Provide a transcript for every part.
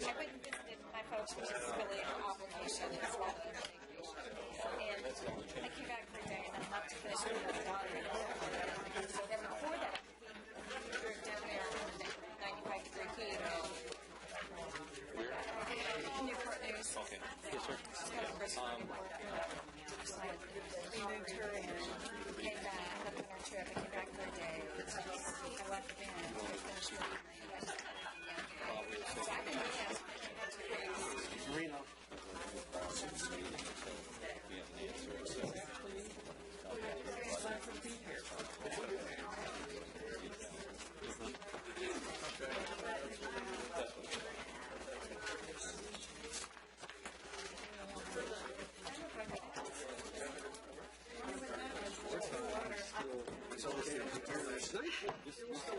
went and visited my folks, which is really an obligation as well as a vacation. And I came back for a day and then left to finish with my daughter. So then before that, we drove down there in 95-degree heat. Newport News. Okay. Yes, sir. We moved her in, came back, had a dinner trip, I came back for a day. I left the band, finished the evening. So I've been really asking Marino.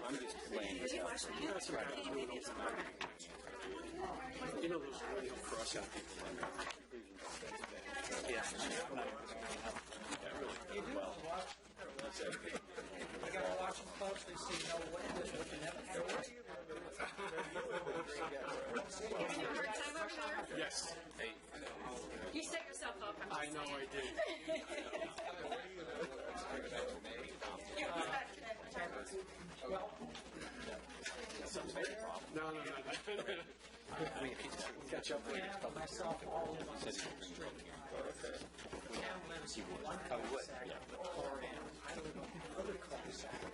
I'm just playing this out. You know those cross-out people on there? Yeah. Well, that's it. You gotta watch them closely so you know what it is looking at. Yes. Hey. You set yourself up. I know I did. Well, No. I mean, if you catch up with I have myself all in my I would. Yeah.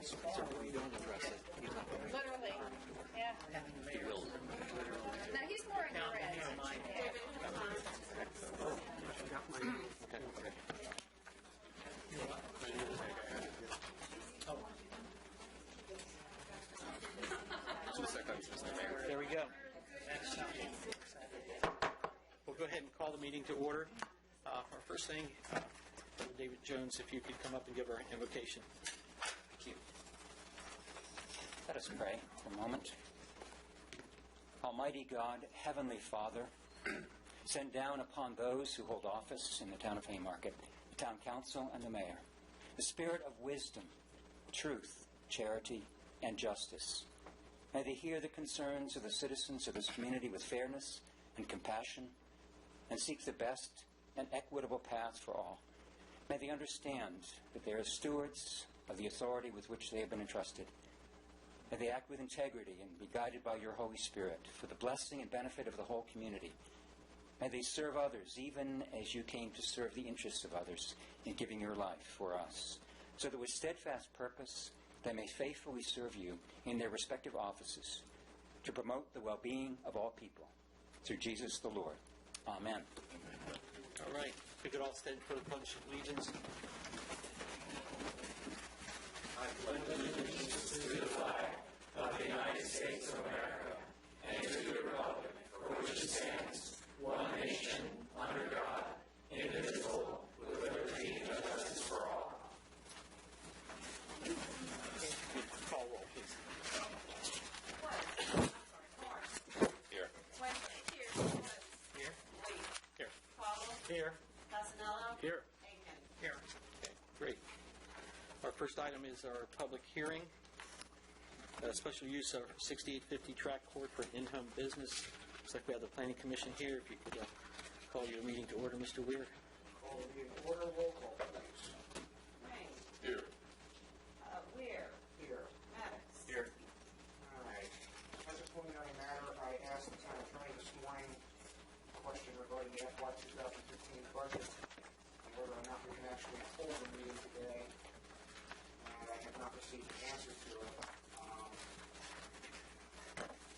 So we don't address it. He's not going to. Literally. Yeah. He will. Now he's more in your end. Okay. There we go. We'll go ahead and call the meeting to order. Our first thing, David Jones, if you could come up and give our invocation. Thank you. Let us pray for a moment. Almighty God, Heavenly Father, send down upon those who hold office in the town of Haymarket, the town council and the mayor, the spirit of wisdom, truth, charity, and justice. May they hear the concerns of the citizens of this community with fairness and compassion, and seek the best and equitable path for all. May they understand that they are stewards of the authority with which they have been entrusted. May they act with integrity and be guided by your Holy Spirit for the blessing and benefit of the whole community. May they serve others even as you came to serve the interests of others in giving your life for us, so that with steadfast purpose they may faithfully serve you in their respective offices to promote the well-being of all people. Through Jesus the Lord. Amen. All right. If we could all stand for the pledge of allegiance. I pledge allegiance to the flag of the United States of America and to the republic for which it stands, one nation, under God, indivisible, with liberty and justice for all. Call roll, please. Here. Here. Here. Here. Caldwell. Here. Casanello. Here. Aiken. Here. Okay, great. Our first item is our public hearing. Special use of 6850 track court for an in-home business. Looks like we have the Planning Commission here. If you could call your meeting to order, Mr. Weir. call the meeting to order. Roll call, please. Rain. Here. Weir. Here. Maddox. Here. All right. As a preliminary matter, I asked the town attorney this morning a question regarding the FY 2015 budget and whether or not we can actually hold the meeting today. And I have not received an answer to it.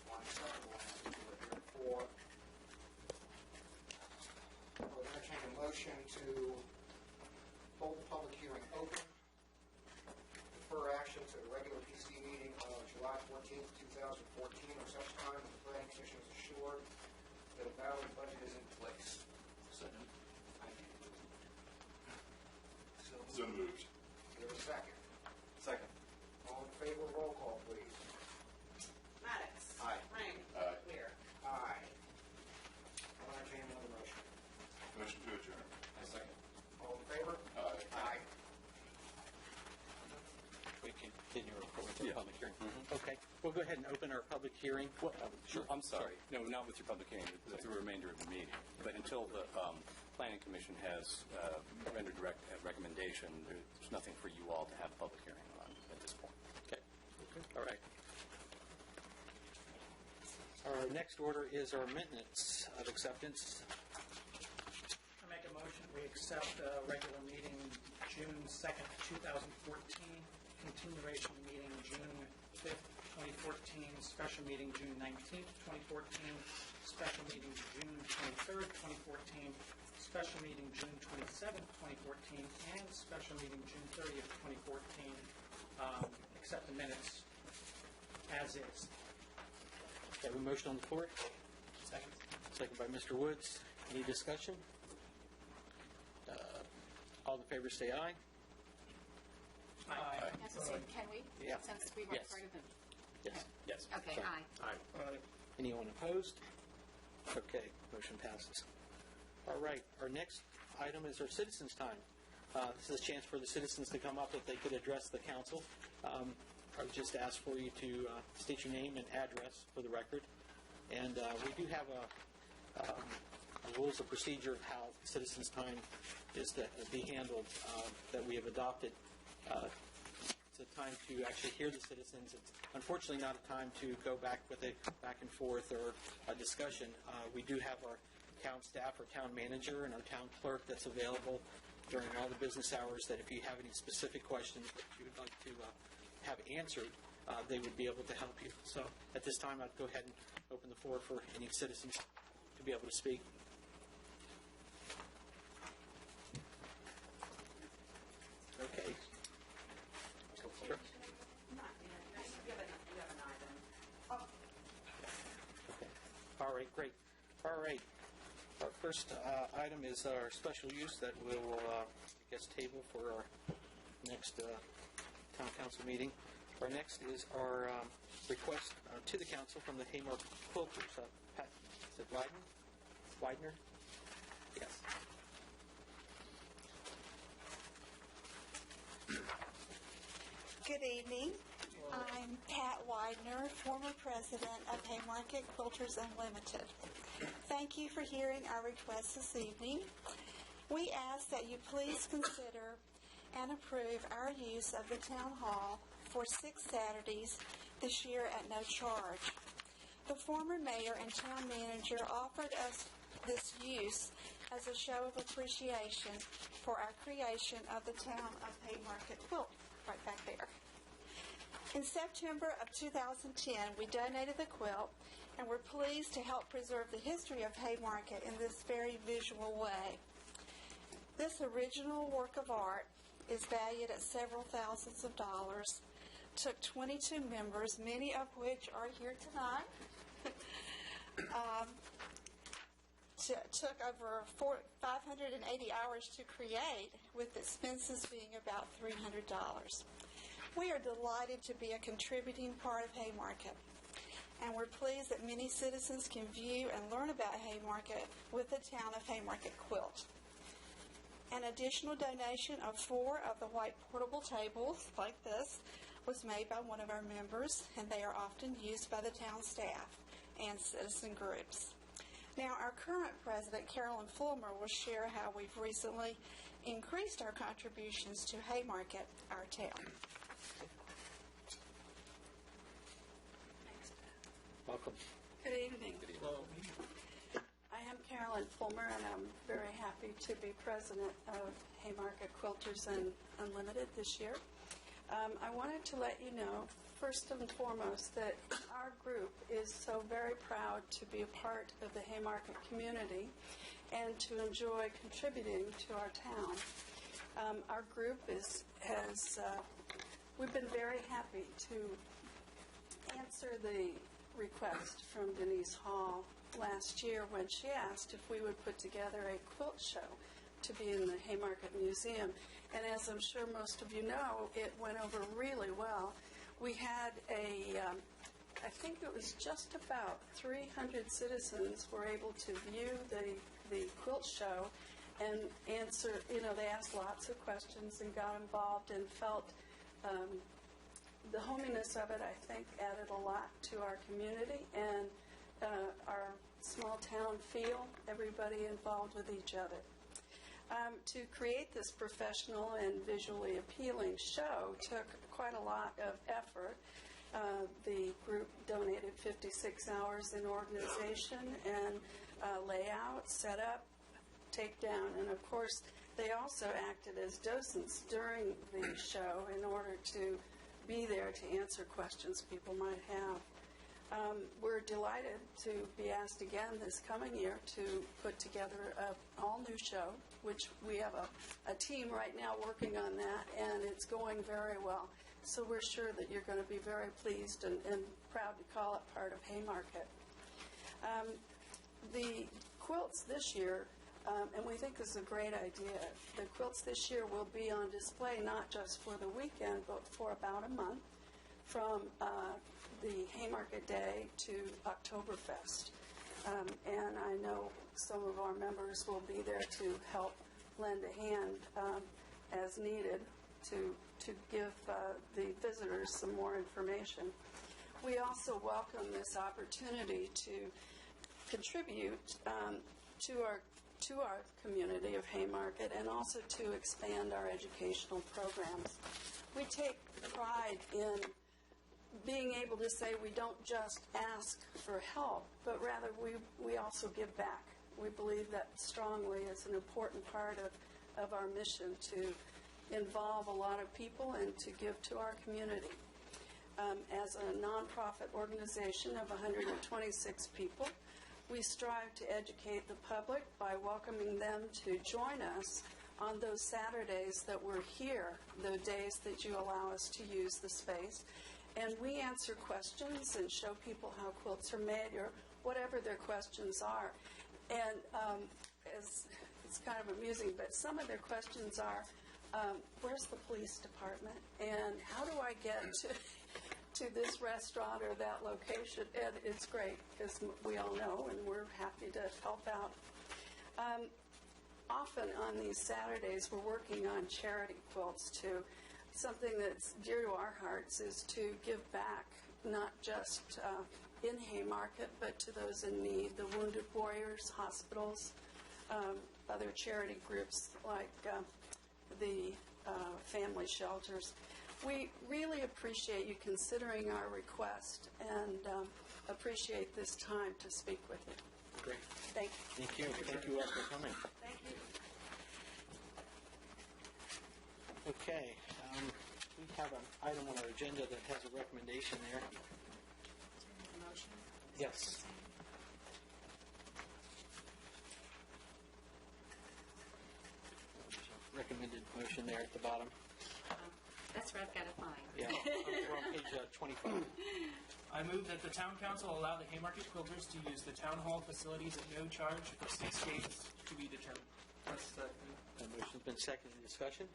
One acceptable answer to it. Therefore, I would entertain a motion to hold the public hearing open, defer action to the regular PC meeting of July 14th, 2014, or such time as the Planning Commission is assured that a valid budget is in place. Second. So moved. Is there a second? Second. All in favor, roll call, please. Maddox. Aye. Rain. Aye. Weir. Aye. I'll entertain another motion. Motion to adjourn. Second. All in favor? Aye. Aye. We can continue with the public hearing. Okay. we'll go ahead and open our public hearing. Sure. I'm sorry. No, not with your public hearing, but the remainder of the meeting. But until the Planning Commission has rendered recommendation, there's nothing for you all to have a public hearing on at this point. Okay. All right. Our next order is our minutes of acceptance. I make a motion, we accept regular meeting June 2nd, 2014, continuation meeting June 5th, 2014, special meeting June 19th, 2014, special meeting June 23rd, 2014, special meeting June 27th, 2014, and special meeting June 30th, 2014, accept the minutes as is. Have a motion on the floor? Second. Second by Mr. Woods. Any discussion? All in favor say aye. Aye. Can we? Yeah. Since we were Yes. part of it. Yes. Yes. Okay, Sorry. aye. Anyone opposed? Okay, motion passes. All right, our next item is our citizens' time. This is a chance for the citizens to come up if they could address the council. I would just ask for you to state your name and address for the record. And we do have a rules of procedure of how citizens' time is to be handled that we have adopted. It's a time to actually hear the citizens. It's unfortunately not a time to go back with a back and forth or a discussion. We do have our town staff, our town manager, and our town clerk that's available during all the business hours that if you have any specific questions that you would like to have answered, they would be able to help you. So at this time, I'd go ahead and open the floor for any citizens to be able to speak. Okay. Sure. Not yet. You have an item. Okay. All right, great. All right. Our first item is our special use that we'll, I guess, table for our next town council meeting. Our next is our request to the council from the Haymarket Quilters. Pat, is it Widener? Yes. Good evening. I'm Pat Widener, former president of Haymarket Quilters Unlimited. Thank you for hearing our request this evening. We ask that you please consider and approve our use of the town hall for 6 Saturdays this year at no charge. The former mayor and town manager offered us this use as a show of appreciation for our creation of the town of Haymarket Quilt, right back there. In September of 2010, we donated the quilt, and we're pleased to help preserve the history of Haymarket in this very visual way. This original work of art is valued at several thousands of dollars, took 22 members, many of which are here tonight, took over 580 hours to create, with expenses being about $300. We are delighted to be a contributing part of Haymarket, and we're pleased that many citizens can view and learn about Haymarket with the town of Haymarket quilt. An additional donation of 4 of the white portable tables like this was made by one of our members, and they are often used by the town staff and citizen groups. Now, our current president, Carolyn Fulmer, will share how we've recently increased our contributions to Haymarket, our town. Welcome. Good evening. I am Carolyn Fulmer, and I'm very happy to be president of Haymarket Quilters Unlimited this year. I wanted to let you know, first and foremost, that our group is so very proud to be a part of the Haymarket community and to enjoy contributing to our town. Our group we've been very happy to answer the request from Denise Hall last year when she asked if we would put together a quilt show to be in the Haymarket Museum. And as I'm sure most of you know, it went over really well. We had I think it was just about 300 citizens were able to view the quilt show and answer, they asked lots of questions and got involved and felt the hominess of it, I think, added a lot to our community and our small town feel, everybody involved with each other. To create this professional and visually appealing show took quite a lot of effort. The group donated 56 hours in organization and layout, setup, takedown, and of course they also acted as docents during the show in order to be there to answer questions people might have. We're delighted to be asked again this coming year to put together an all-new show, which we have a team right now working on that, and it's going very well. So we're sure that you're going to be very pleased and proud to call it part of Haymarket. The quilts this year, and we think this is a great idea, the quilts this year will be on display not just for the weekend, but for about a month, from the Haymarket Day to Oktoberfest. And I know some of our members will be there to help lend a hand as needed to give the visitors some more information. We also welcome this opportunity to contribute to our community of Haymarket and also to expand our educational programs. We take pride in being able to say we don't just ask for help, but rather we also give back. We believe that strongly is an important part of our mission to involve a lot of people and to give to our community. As a nonprofit organization of 126 people, we strive to educate the public by welcoming them to join us on those Saturdays that we're here, the days that you allow us to use the space. And we answer questions and show people how quilts are made or whatever their questions are. And it's kind of amusing, but some of their questions are, where's the police department? And how do I get to this restaurant or that location? And it's great because we all know and we're happy to help out. Often on these Saturdays, we're working on charity quilts too. Something that's dear to our hearts is to give back, not just in Haymarket, but to those in need, the Wounded Warriors, hospitals, other charity groups like the family shelters. We really appreciate you considering our request and appreciate this time to speak with you. Great. Thank you. Thank you. Thank you all for coming. Thank you. Okay. We have an item on our agenda that has a recommendation there. Motion? Yes. Recommended motion there at the bottom. That's where I've got to find. Yeah, we're on page 25. I move that the town council allow the Haymarket Quilters to use the town hall facilities at no charge for 6 days to be determined. The motion's been seconded. Discussion?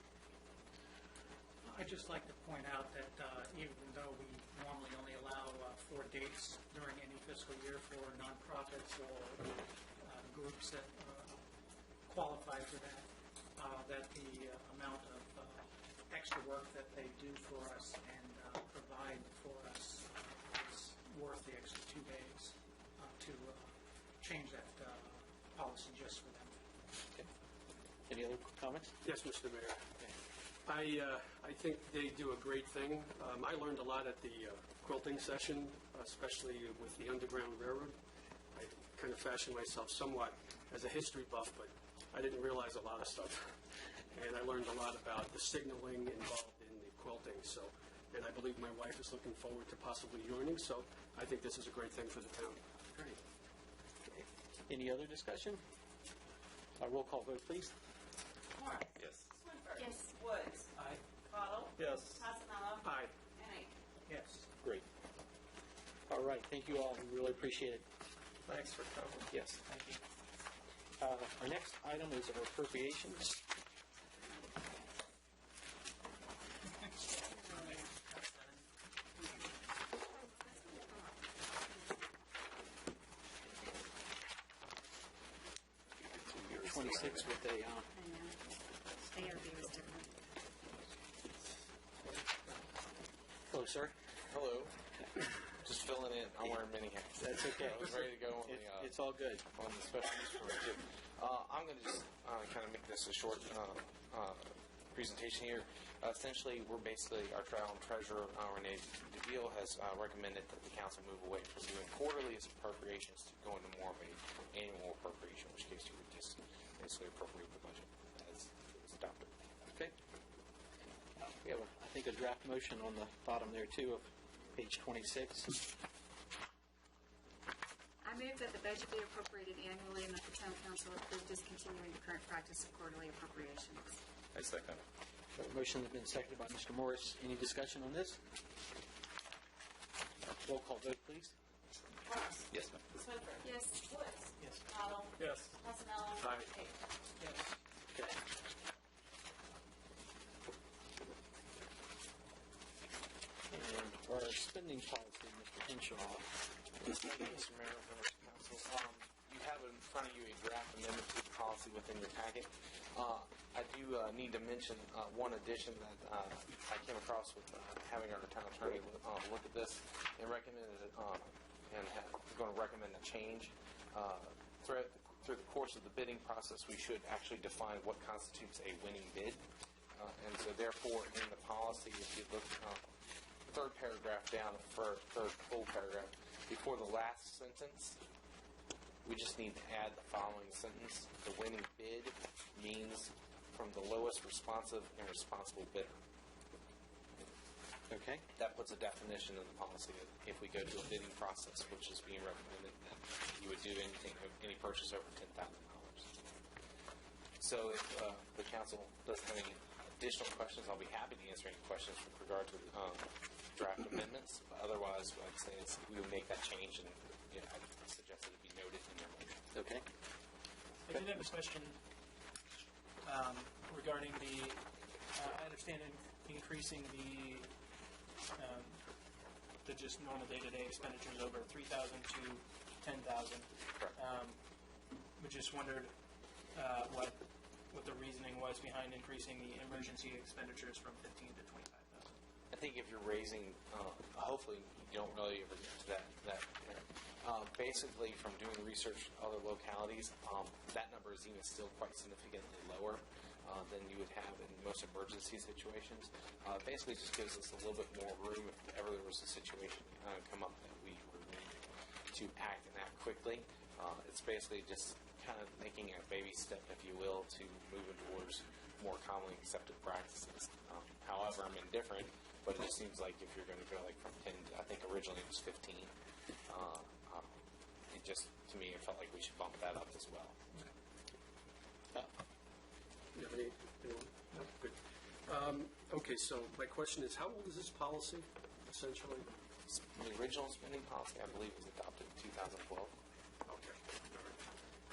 I'd just like to point out that even though we normally only allow 4 dates during any fiscal year for nonprofits or groups that qualify for that, that the amount of extra work that they do for us and provide for us is worth the extra 2 days to change that policy just for them. Okay. Any other comments? Yes, Mr. Mayor. I think they do a great thing. I learned a lot at the quilting session, especially with the Underground Railroad. I kind of fashioned myself somewhat as a history buff, but I didn't realize a lot of stuff. And I learned a lot about the signaling involved in the quilting. And I believe my wife is looking forward to possibly joining, so I think this is a great thing for the town. Great. Okay. Any other discussion? Roll call vote, please. Moore. Yes. Swinburne. Yes. Woods. Aye. Cottle. Yes. Costello. Aye. Henning. Yes. Great. All right. Thank you all. We really appreciate it. Thanks for coming. Yes. Thank you. Our next item is our appropriations. Year 26 with a I know. ARB was different. well, Hello, sir. Hello. Just filling in. I'm wearing mini hats. That's okay. I was ready to go on It's all good. on the special use permit too. I'm going to just kind of make this a short presentation here. Essentially, we're basically, our trial and treasurer, Renee DeVille, has recommended that the council move away from doing quarterly appropriations to going to more of an annual appropriation, which case you would just basically appropriate the budget as it was adopted. Okay. We have, I think, a draft motion on the bottom there, too, of page 26. I move that the budget be appropriated annually and that the town council approve discontinuing the current practice of quarterly appropriations. I second. The motion has been seconded by Mr. Morris. Any discussion on this? Roll call vote, please. Morris. Yes, ma'am. Swinford. Yes. Woods. Yes. Cottle. Yes. Rosanello. Aye. Baker. Okay. And our spending policy, Mr. Henshaw. Mr. Mayor, members of council, you have in front of you a draft amendment to the policy within your packet. I do need to mention one addition that I came across with having our town attorney look at this and recommended going to recommend a change. Through the course of the bidding process, we should actually define what constitutes a winning bid. And so therefore, in the policy, if you look third paragraph down, the third full paragraph, before the last sentence, we just need to add the following sentence. The winning bid means from the lowest responsive and responsible bidder. Okay. That puts a definition in the policy that if we go to a bidding process, which is being recommended, that you would do any purchase over $10,000. So if the council doesn't have any additional questions, I'll be happy to answer any questions with regard to draft amendments. But otherwise, what I'd say is we would make that change, and I suggest that it be noted in your motion. Okay. I did have a question regarding the, I understand increasing the just normal day-to-day expenditures over 3,000 to 10,000. Correct. We just wondered what the reasoning was behind increasing the emergency expenditures from 15 to 25,000. I think if you're raising, hopefully you don't really ever get to that. Basically, from doing research in other localities, that number is even still quite significantly lower than you would have in most emergency situations. Basically, it just gives us a little bit more room if ever there was a situation come up that we were needing to act and act quickly. It's basically just kind of making a baby step, if you will, to moving towards more commonly accepted practices. However, I'm indifferent, but it just seems like if you're going to go like from 10 to, I think originally it was 15, it just, to me, it felt like we should bump that up as well. No, good. Okay, so my question is, how old is this policy, essentially? The original spending policy, I believe, was adopted in 2012. Okay. All right.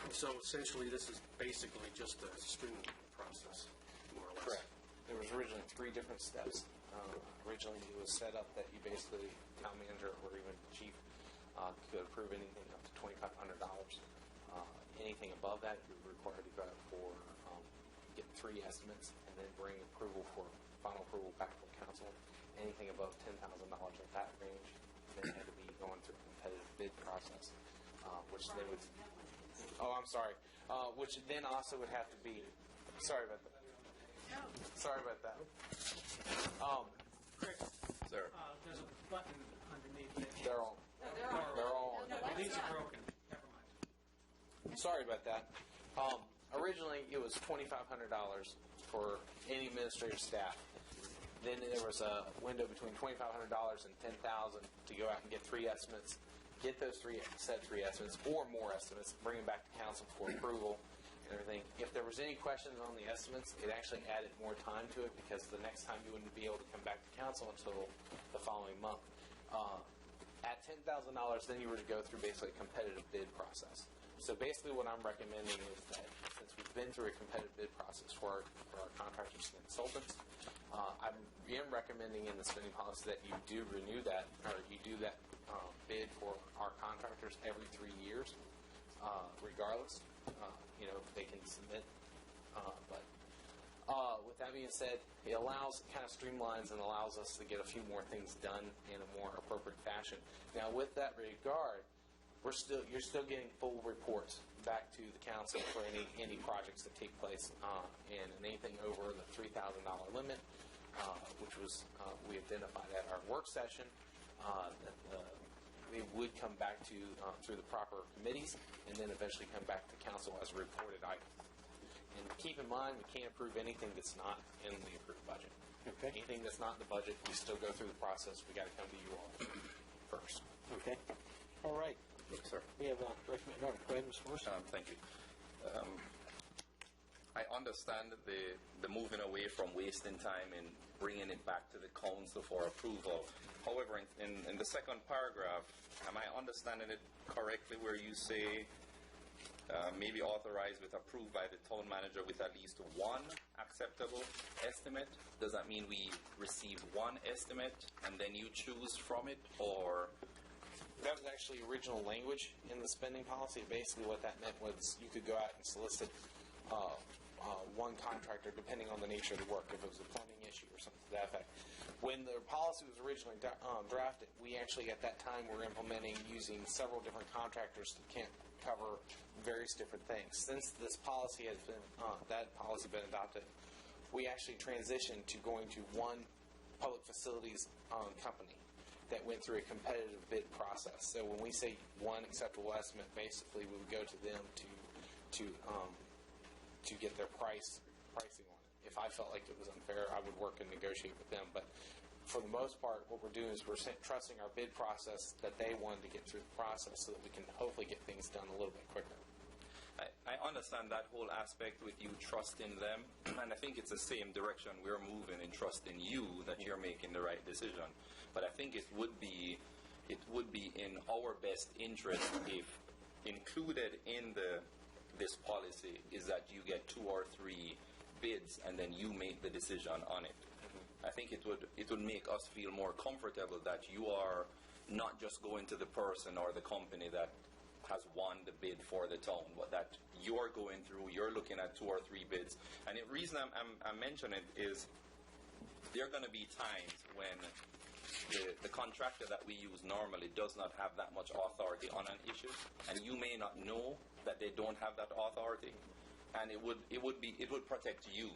And so essentially, this is basically just a streamlining process, more or less. Correct. There was originally 3 different steps. Originally, it was set up that you basically, town manager or even chief, could approve anything up to $2,500. Anything above that, you're required to go out for get 3 estimates and then bring approval for final approval back from council. Anything above $10,000 at that range, then had to be going through a competitive bid process, which they would. Oh, I'm sorry. Which then also would have to be. Sorry about that. Sorry about that. Chris, Sir. there's a button underneath it. They're all. They're all. These are broken. Never mind. Sorry about that. Originally, it was $2,500 for any administrative staff. Then there was a window between $2,500 and $10,000 to go out and get 3 estimates, get those 3 estimates or more estimates, bring them back to council for approval and everything. If there was any questions on the estimates, it actually added more time to it because the next time you wouldn't be able to come back to council until the following month. At $10,000, then you were to go through basically a competitive bid process. So basically what I'm recommending is that since we've been through a competitive bid process for our contractors and consultants, I am recommending in the spending policy that you do renew that, or you do that bid for our contractors every 3 years, regardless. They can submit. But with with that being said, it allows, kind of streamlines and allows us to get a few more things done in a more appropriate fashion. Now, with that regard, you're still getting full reports back to the council for any projects that take place, and anything over the $3,000 limit, which was we identified at our work session. It would come back to through the proper committees, and then eventually come back to council as a reported item. And keep in mind, we can't approve anything that's not in the approved budget. Okay. Anything that's not in the budget, we still go through the process. We got to come to you all first. Okay. All right. Yes, sir. We have a recommend. Go ahead, Mr. Morrison. Thank you. I understand the moving away from wasting time and bringing it back to the council for approval. However, in the second paragraph, am I understanding it correctly where you say may be authorized with approved by the town manager with at least one acceptable estimate? Does that mean we receive one estimate and then you choose from it, or? That was actually original language in the spending policy. Basically what that meant was you could go out and solicit one contractor depending on the nature of the work, if it was a plumbing issue or something to that effect. When the policy was originally drafted, we actually at that time were implementing using several different contractors that can't cover various different things. Since this policy has been adopted, we actually transitioned to going to one public facilities company that went through a competitive bid process. So when we say one acceptable estimate, basically we would go to them to get their pricing on it. If I felt like it was unfair, I would work and negotiate with them. But for the most part, what we're doing is we're trusting our bid process that they wanted to get through the process so that we can hopefully get things done a little bit quicker. I understand that whole aspect with you trusting them, and I think it's the same direction we're moving in trusting you that you're making the right decision. But I think it would be in our best interest if included in this policy is that you get 2 or 3 bids and then you make the decision on it. I think it would make us feel more comfortable that you are not just going to the person or the company that has won the bid for the town, but that you're going through, you're looking at 2 or 3 bids. And the reason I'm mentioning it is there are going to be times when the contractor that we use normally does not have that much authority on an issue, and you may not know that they don't have that authority, and it would protect you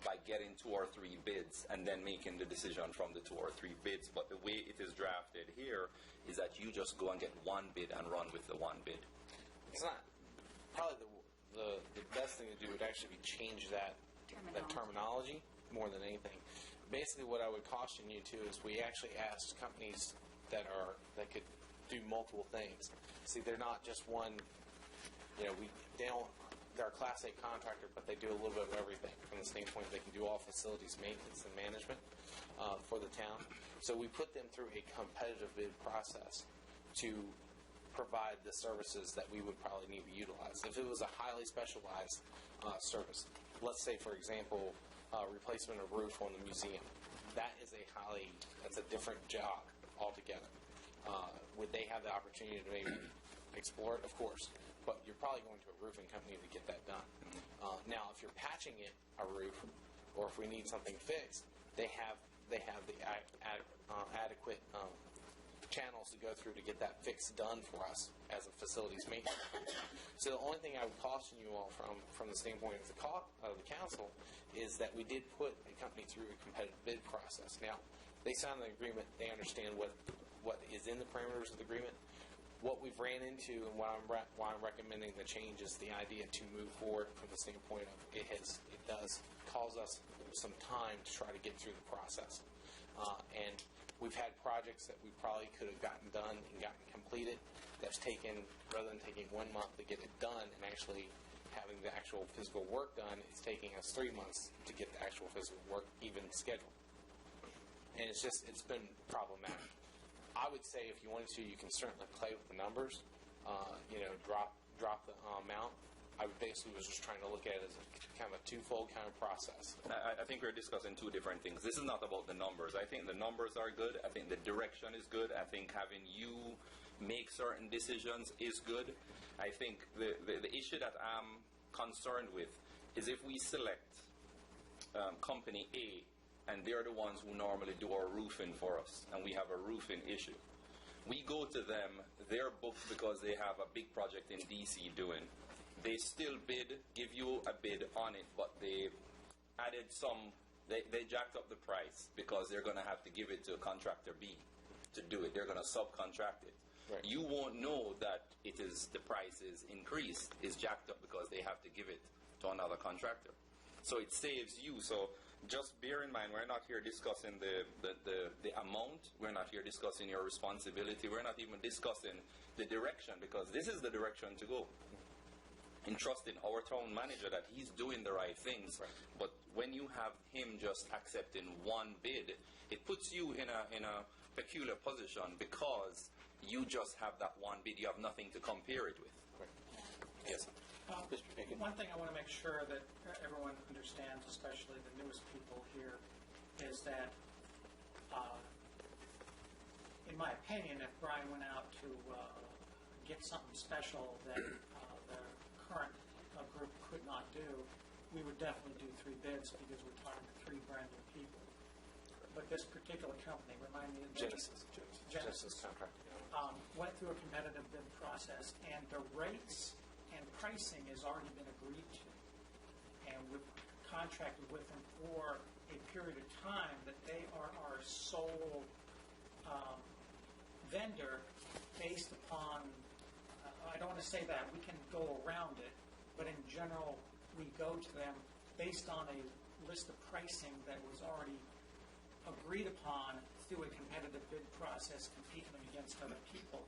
by getting 2 or 3 bids and then making the decision from the 2 or 3 bids. But the way it is drafted here is that you just go and get one bid and run with the one bid. It's not probably the best thing to do would actually be change that terminology more than anything. Basically, what I would caution you to is we actually asked companies that could do multiple things. See, they're not just one. They're a Class A contractor, but they do a little bit of everything. From the standpoint, they can do all facilities maintenance and management for the town. So we put them through a competitive bid process to provide the services that we would probably need to utilize. If it was a highly specialized service, let's say, for example, replacement of roof on the museum, that's a different job altogether. Would they have the opportunity to maybe explore it? Of course. But you're probably going to a roofing company to get that done. Now, if you're patching a roof, or if we need something fixed, they have the adequate channels to go through to get that fix done for us as a facilities maintenance. So the only thing I would caution you all from the standpoint of the council is that we did put a company through a competitive bid process. Now, they signed the agreement. They understand what is in the parameters of the agreement. What we've ran into and why I'm recommending the change is the idea to move forward from the standpoint of it does cause us some time to try to get through the process. And we've had projects that we probably could have gotten done and gotten completed that's taken, rather than taking 1 month to get it done and actually having the actual physical work done, it's taking us 3 months to get the actual physical work even scheduled. And it's been problematic. I would say if you wanted to, you can certainly play with the numbers, drop the amount. I basically was just trying to look at it as a kind of a twofold kind of process. I think we're discussing 2 different things. This is not about the numbers. I think the numbers are good. I think the direction is good. I think having you make certain decisions is good. I think the issue that I'm concerned with is if we select company A, and they're the ones who normally do our roofing for us, and we have a roofing issue. We go to them, they're booked because they have a big project in DC doing. They still bid, give you a bid on it, but they added some, they jacked up the price because they're going to have to give it to contractor B to do it. They're going to subcontract it. Right. You won't know that the price is increased, is jacked up because they have to give it to another contractor. So it saves you. So just bear in mind, we're not here discussing the amount. We're not here discussing your responsibility. We're not even discussing the direction, because this is the direction to go. Entrusting our town manager that he's doing the right things. Right. But when you have him just accepting one bid, it puts you in a peculiar position, because you just have that one bid. You have nothing to compare it with. Right. Yes. One thing I want to make sure that everyone understands, especially the newest people here, is that, in my opinion, if Brian went out to get something special that the current group could not do, we would definitely do 3 bids, because we're talking to 3 brand new people. But this particular company, remind me of Genesis contract. went through a competitive bid process, and the rates and pricing has already been agreed to. And we've contracted with them for a period of time that they are our sole vendor, based upon, I don't want to say that, we can go around it, but in general, we go to them based on a list of pricing that was already agreed upon through a competitive bid process, competing against other people.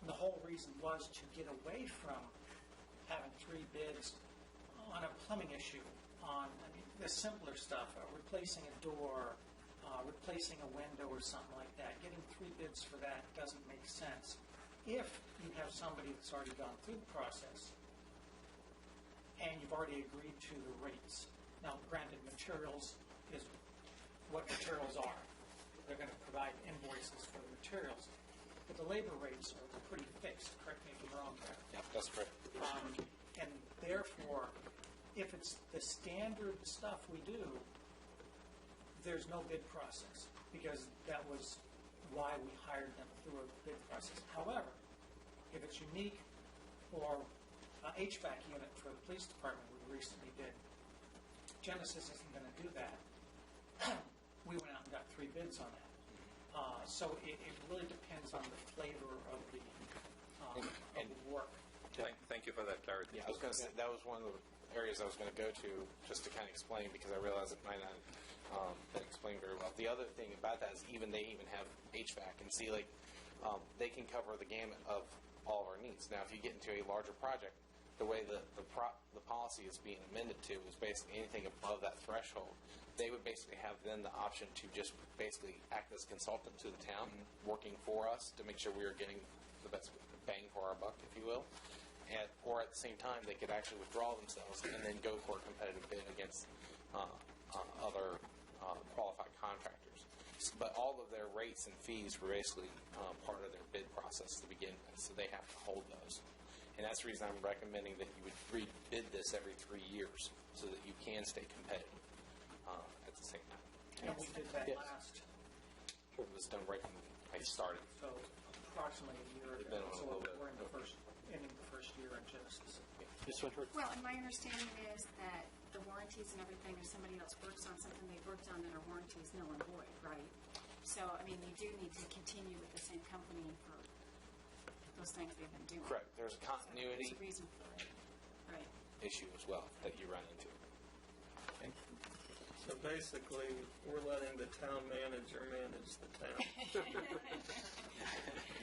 And the whole reason was to get away from having 3 bids on a plumbing issue, on the simpler stuff, replacing a door, replacing a window or something like that. Getting 3 bids for that doesn't make sense. If you have somebody that's already gone through the process and you've already agreed to the rates. Now, granted, materials is what materials are. They're going to provide invoices for the materials. But the labor rates are pretty fixed. Correct me if I'm wrong there. Yeah, that's correct. And therefore, if it's the standard stuff we do, there's no bid process, because that was why we hired them through a bid process. However, if it's unique, or an HVAC unit for the police department we recently did, Genesis isn't going to do that. We went out and got 3 bids on that. So it really depends on the flavor of the work. Thank you for that clarity. Yeah, I was going to say, that was one of the areas I was going to go to, just to kind of explain, because I realize it might not been explained very well. The other thing about that is they even have HVAC, and see, like, they can cover the gamut of all of our needs. Now, if you get into a larger project, the way the policy is being amended to is basically anything above that threshold, they would basically have then the option to just basically act as consultant to the town, working for us to make sure we are getting the best bang for our buck, if you will. Or at the same time, they could actually withdraw themselves and then go for a competitive bid against other qualified contractors. But all of their rates and fees were basically part of their bid process to begin with, so they have to hold those. And that's the reason I'm recommending that you would rebid this every 3 years, so that you can stay competitive at the same time. And we did that last. It was done right when I started. So approximately a year It's been ago. a So little bit. we're in the ending the first year in Genesis. Ms. Winthrop? Well, and my understanding is that the warranties and everything, if somebody else works on something they've worked on, then our warranty is null and void, right? So, I mean, they do need to continue with the same company for those things they've been doing. Correct. There's a continuity There's a reason for it. Right. issue as well that you run into. So basically, we're letting the town manager manage the town.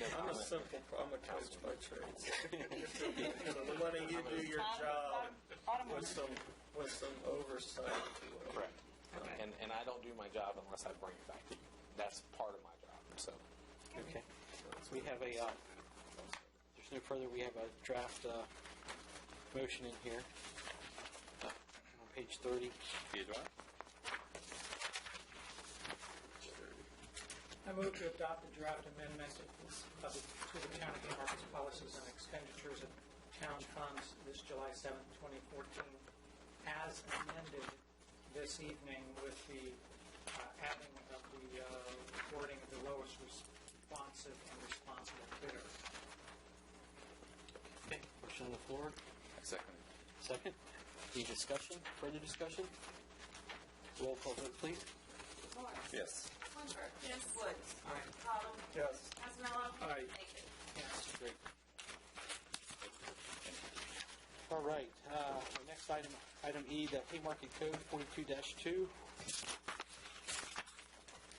I'm a coach by trade. So we're letting you do your job with some oversight. Correct. And I don't do my job unless I bring it back to you. That's part of my job. So. Okay. We have there's no further, we have a draft motion in here on page 30. I move to adopt the draft amendment to the Town of Haymarket's policies and expenditures of town funds this July 7th, 2014, as amended this evening with the adding of the wording of the lowest responsive and responsible bidder. Okay, motion on the floor. Second. Second. Any discussion? Further discussion? Roll call vote, please. Morris. Yes. Lindbergh. Yes. Woods. Aye. Cottle. Yes. Cosarello. Aye. Aiken. Yes. Great. All right, our next item, item E, the Haymarket Code 42-2.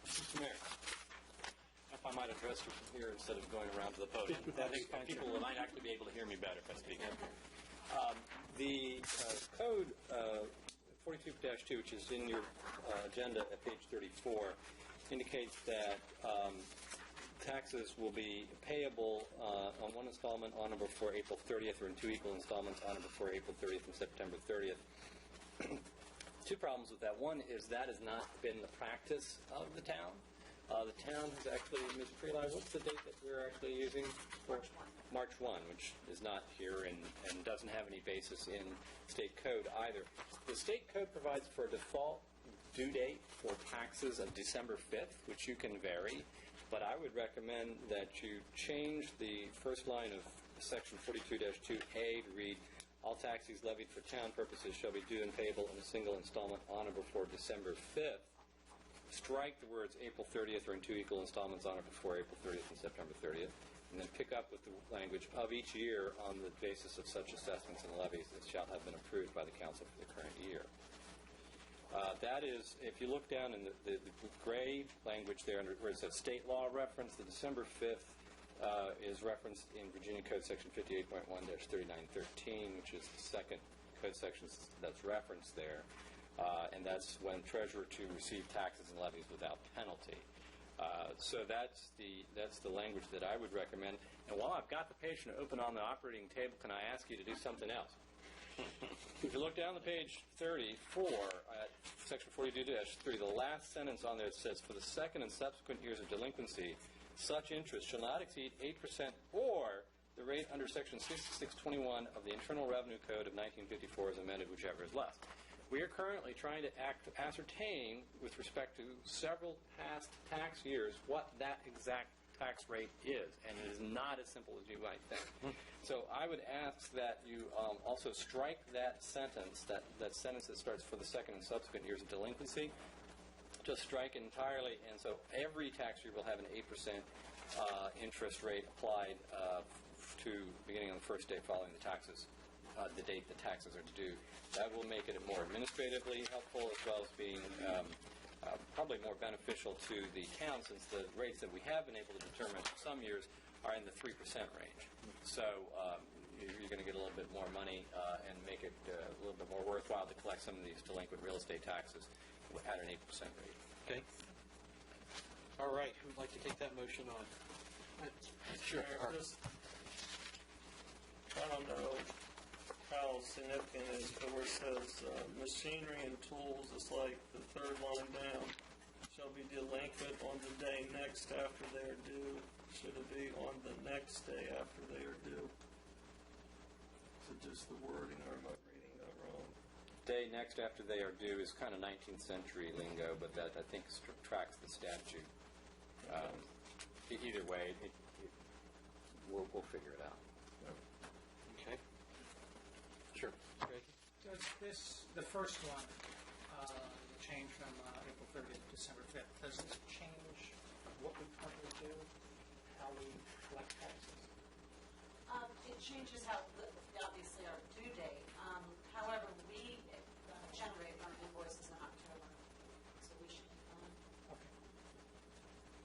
Mr. Mayor, if I might address you from here instead of going around to the podium, I think people might actually be able to hear me better if I speak. The code 42-2, which is in your agenda at page 34, indicates that taxes will be payable on one installment on or before April 30th, or in two equal installments on or before April 30th and September 30th. Two problems with that. One is that has not been the practice of the town. The town has actually, Ms. Prelai, what's the date that we're actually using? March 1, which is not here and doesn't have any basis in state code either. The state code provides for a default due date for taxes of December 5th, which you can vary. But I would recommend that you change the first line of section 42-2A to read, all taxes levied for town purposes shall be due and payable in a single installment on or before December 5th. Strike the words April 30th or in two equal installments on or before April 30th and September 30th, and then pick up with the language of each year on the basis of such assessments and levies that shall have been approved by the council for the current year. That is, if you look down in the gray language there where it says state law reference, the December 5th is referenced in Virginia Code Section 58.1-3913, which is the second code section that's referenced there. And that's when treasurer to receive taxes and levies without penalty. So that's the language that I would recommend. And while I've got the page open on the operating table, can I ask you to do something else? If you look down the page 34 at section 42-3, the last sentence on there says, for the second and subsequent years of delinquency, such interest shall not exceed 8% or the rate under section 6621 of the Internal Revenue Code of 1954 is amended, whichever is less. We are currently trying to ascertain, with respect to several past tax years, what that exact tax rate is, and it is not as simple as you might think. So I would ask that you also strike that sentence, that sentence that starts for the second and subsequent years of delinquency. Just strike it entirely, and so every tax year will have an 8% interest rate applied to beginning on the first day following the taxes, the date the taxes are due. That will make it more administratively helpful, as well as being probably more beneficial to the town, since the rates that we have been able to determine for some years are in the 3% range. So you're going to get a little bit more money and make it a little bit more worthwhile to collect some of these delinquent real estate taxes at an 8% rate. Okay. All right. Who would like to take that motion on? Sure. I don't know how significant it is, but where it says machinery and tools, it's like the third line down, shall be delinquent on the day next after they are due. Should it be on the next day after they are due? Is it just the wording, or am I reading that wrong? Day next after they are due is kind of 19th century lingo, but that I think tracks the statute. Either way, we'll figure it out. Okay. Sure. Greg? Does the first one change from April 30th to December 5th? Does this change what we currently do, how we collect taxes? It changes how, obviously, our due date. However, we generate our invoices in October, so we should be fine.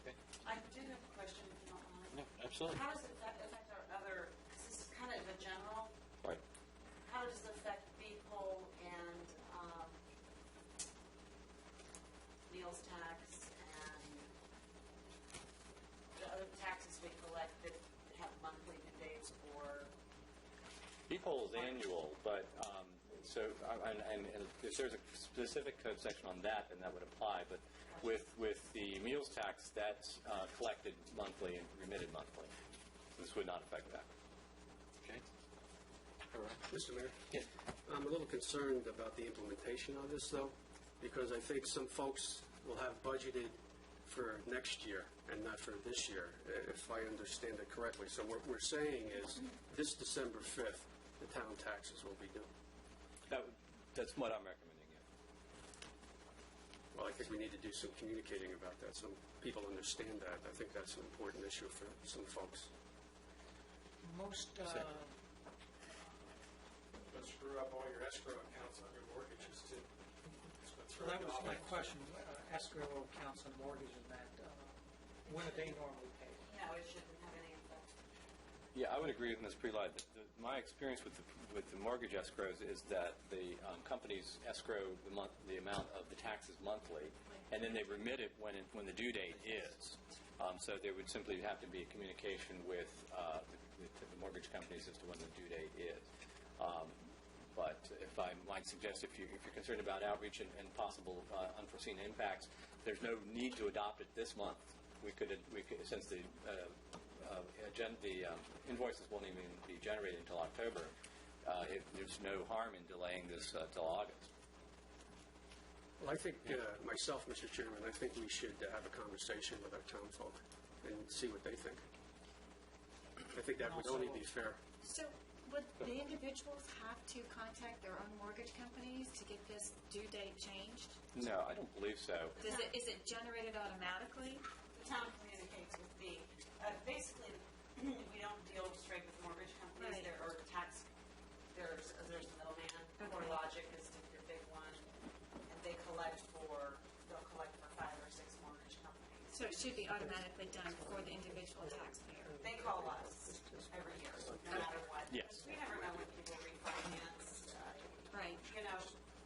Okay. I do have a question, if you don't mind. No, absolutely. How does it affect our other, because this is kind of a general, Right. how does it affect B-Pol and meals tax and the other taxes we collect that have monthly due dates or? B-Pol is annual, but and if there's a specific code section on that, then that would apply. But with the meals tax, that's collected monthly and remitted monthly. This would not affect that. Okay. All right. Mr. Mayor? Yes. I'm a little concerned about the implementation of this, though. because I think some folks will have budgeted for next year and not for this year, if I understand it correctly. So what we're saying is this December 5th, the town taxes will be due. That's what I'm recommending, yeah. Well, I think we need to do some communicating about that so people understand that. I think that's an important issue for some folks. Most, Don't screw up all your escrow accounts on your mortgages, too. well, that was my question, escrow accounts and mortgages, and that, when are they normally paid? No, it shouldn't have any effect. Yeah, I would agree with Ms. Prelide. My experience with the mortgage escrows is that the companies escrow the amount of the taxes monthly, and then they remit it when the due date is. So there would simply have to be a communication with the mortgage companies as to when the due date is. But if I might suggest, if you're concerned about outreach and possible unforeseen impacts, there's no need to adopt it this month. We could since the invoices won't even be generated until October. There's no harm in delaying this till August. Well, I think, myself, Mr. Chairman, I think we should have a conversation with our town folk and see what they think. I think that would only be fair. So would the individuals have to contact their own mortgage companies to get this due date changed? No, I don't believe so. Is it generated automatically? The town communicates with the, basically, we don't deal straight with mortgage companies. Right. There are there's a middleman. Okay. CoreLogic is your big one, and they'll collect for 5 or 6 mortgage companies. So it should be automatically done for the individual taxpayer? They call us every year, no matter what. Yes. We never know when people refinance. Right. You know,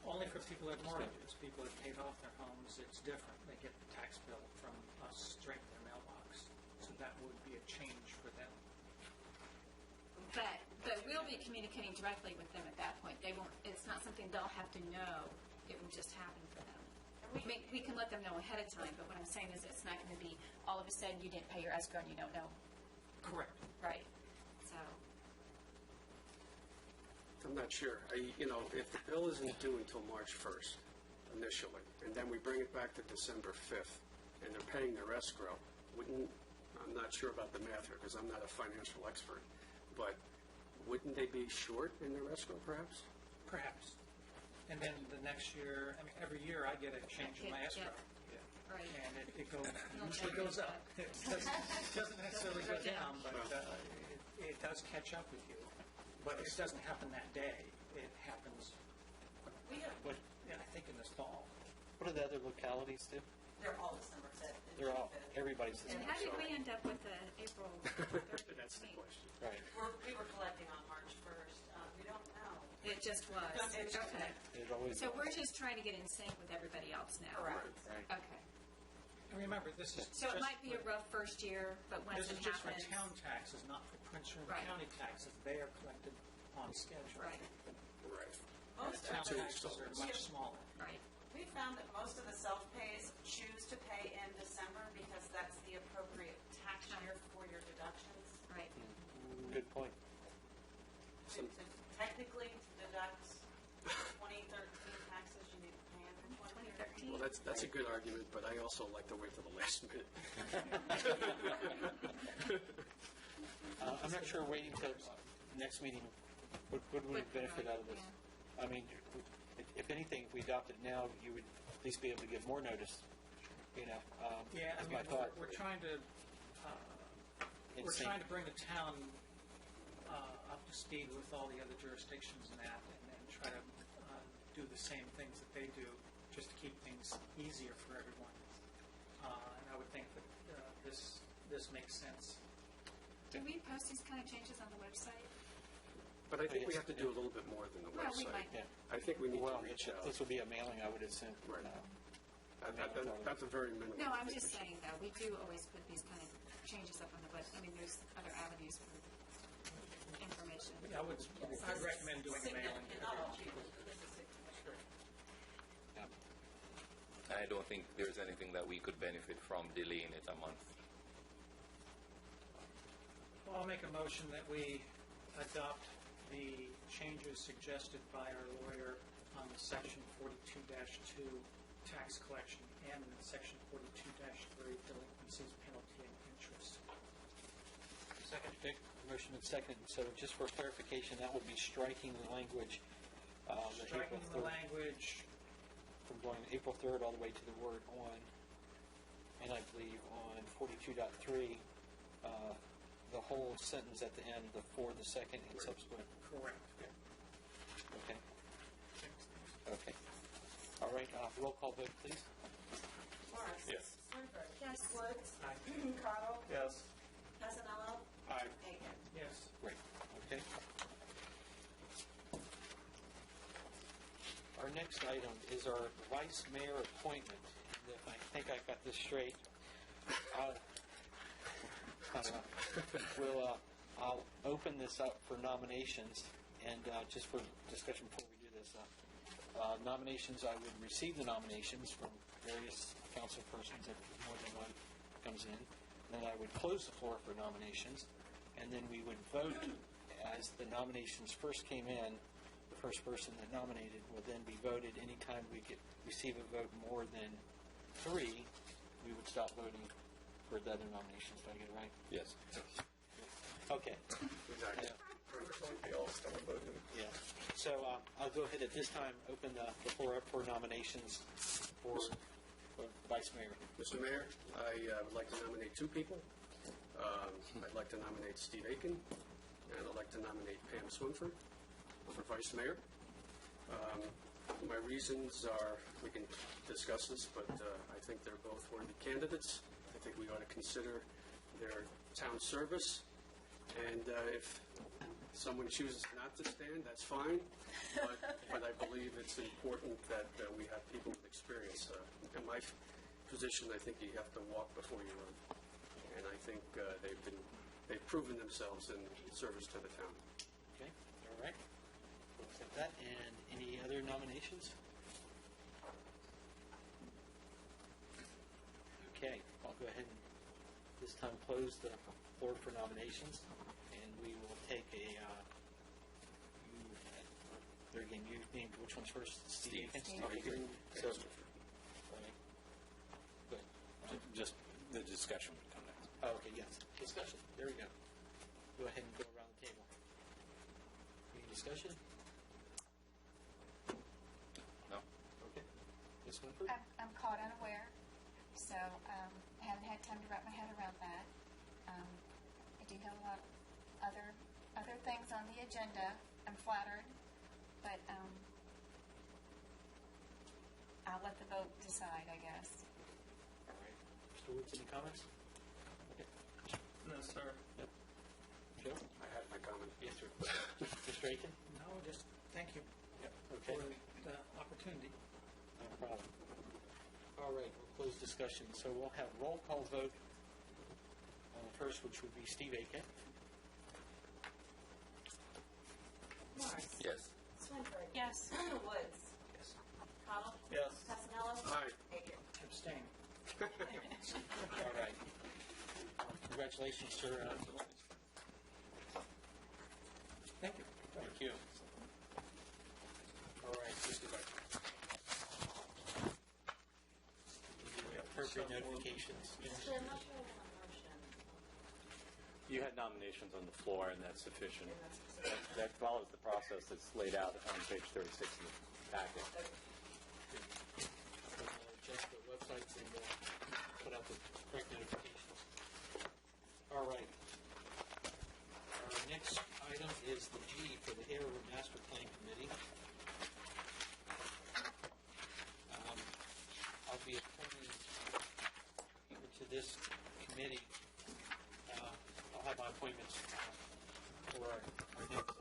Only for people with mortgages. People that paid off their homes, it's different. They get the tax bill from us straight to their mailbox. So that would be a change for them. But we'll be communicating directly with them at that point. They won't. It's not something they'll have to know. It will just happen for them. We can let them know ahead of time, but what I'm saying is it's not going to be all of a sudden you didn't pay your escrow and you don't know. Correct. Right. So. I'm not sure. If the bill isn't due until March 1st initially, and then we bring it back to December 5th, and they're paying their escrow, I'm not sure about the math here because I'm not a financial expert, but wouldn't they be short in their escrow perhaps? Perhaps. And then the next year, every year I get a change in my escrow. Right. And it usually goes up. It doesn't necessarily go down, but it does catch up with you. But it doesn't happen that day. It happens, I think, in this fall. What do the other localities do? they're all December 5th. They're all, everybody's And how did we end up with the April 30th? That's the question. Right. We were collecting on March 1st. We don't know. It just was. Okay. It always So was. we're just trying to get in sync with everybody else now. Correct. Right. Okay. And remember, this is So it might be a rough first year, but once This it is just for happens. town taxes, not for Prince George Right. County taxes. They are collected on schedule. Right. Right. And the town taxes are much smaller. Right. We found that most of the self-pays choose to pay in December because that's the appropriate tax year for your deductions. Right. Good point. To technically deduct 2013 taxes, you need to pay in for 2013. Well, that's a good argument, but I also like to wait till the last minute. I'm not sure waiting till next meeting would we benefit out of this. I mean, if anything, if we adopt it now, you would at least be able to give more notice. Yeah, is I my mean, thought. we're trying to In we're sync. trying to bring the town up to speed with all the other jurisdictions and that, and try to do the same things that they do, just to keep things easier for everyone. And I would think that this makes sense. Do we post these kind of changes on the website? But I think we have to do a little bit more than the Well, we website. might. Yeah. I think we need to Well, reach out. this would be a mailing, I would assume. Right. That's a very minimum. No, I'm just saying though, we do always put these kind of changes up on the web. I mean, there's other avenues for information. I would I'd recommend doing a mailing. Significant, not all people, but this is significant. I don't think there's anything that we could benefit from delaying it a month. Well, I'll make a motion that we adopt the changes suggested by our lawyer on the section 42-2 tax collection and section 42-3 delinquencies, penalty, and interest. Second. Okay. Motion and second. So just for clarification, that will be striking the language. Striking the language from going April 3rd all the way to the word on, and I believe on 42.3, the whole sentence at the end, the for the second and subsequent. correct. Okay. Okay. All right. Roll call vote, please. Morris. Yes. Swinford. Yes. Woods. Aye. Cottle. Yes. Pasanello. Aye. Aiken. Yes. Great. Okay. Our next item is our vice mayor appointment. And if I think I got this straight, I'll open this up for nominations, and just for discussion before we do this, nominations, I would receive the nominations from various council persons if more than one comes in. Then I would close the floor for nominations, and then we would vote as the nominations first came in. The first person that nominated will then be voted. Anytime we receive a vote more than 3, we would stop voting for the other nominations. Did I get it right? Yes. Okay. Exactly. They all start voting. Yeah. So I'll go ahead at this time, open the floor up for nominations for Vice Mayor. Mr. Mayor, I would like to nominate 2 people. I'd like to nominate Steve Aiken, and I'd like to nominate Pam Swinford for Vice Mayor. My reasons are, we can discuss this, but I think they're both worthy candidates. I think we ought to consider their town service, and if someone chooses not to stand, that's fine, but I believe it's important that we have people with experience. In my position, I think you have to walk before you run, and I think they've proven themselves in service to the town. Okay. All right. We'll accept that. And any other nominations? Okay. I'll go ahead and this time close the floor for nominations, and we will take there again, you named which one's first? Steve. Steve. So, all right. Good. Just the discussion would come next. Oh, okay, yes. Discussion. There we go. Go ahead and go around the table. Any discussion? No. Okay. Ms. Winford? I'm caught unaware, so I haven't had time to wrap my head around that. I do have a lot of other things on the agenda. I'm flattered, but I'll let the vote decide, I guess. All right. Mr. Woods, any comments? Okay. No, sir. Yep. Joe? I had my comment. Yes, sir. Mr. Aiken? No, just thank you Yep. Okay. for the opportunity. No problem. All right, we'll close discussion. So we'll have roll call vote on the first, which would be Steve Aiken. Morris. Yes. Swinford. Yes. Woods. Yes. Cottle. Yes. Pasanello. Aye. Aiken. Abstain. All right. Congratulations, sir. Thank you. Thank you. All right. Appropriate notifications. So I'm not sure I want a motion. You had nominations on the floor, and that's sufficient. That follows the process that's laid out on page 36 in the packet. Adjust the websites and put out the correct notifications. All right. Our next item is the G for the Harewood Master Plan Committee. I'll be appointing people to this committee. I'll have my appointments for our next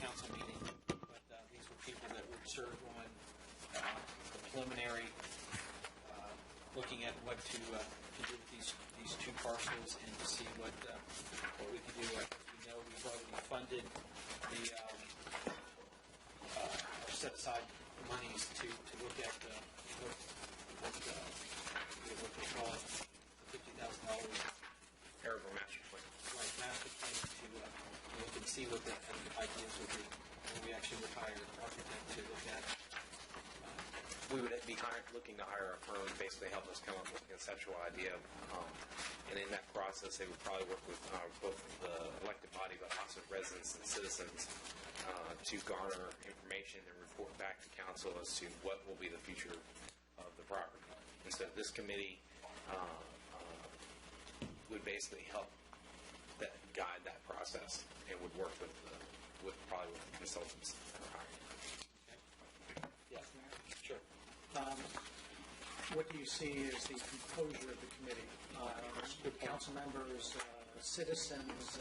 council meeting, but these were people that would serve on the preliminary, looking at what to do with these 2 parcels and to see what we can do. As we know, we've already funded the set aside monies to look at what they call it, $50,000. Harewood Master Plan. Right, master plan to look and see what the ideas would be. And we actually would hire an architect to look at we would be looking to hire a firm to basically help us come up with a conceptual idea. And in that process, they would probably work with both the elected body, but also residents and citizens to garner information and report back to council as to what will be the future of the property. And so this committee would basically help guide that process and would work with probably with the consultants that are hired. Yeah, sure. What do you see as the composure of the committee? With council members, citizens,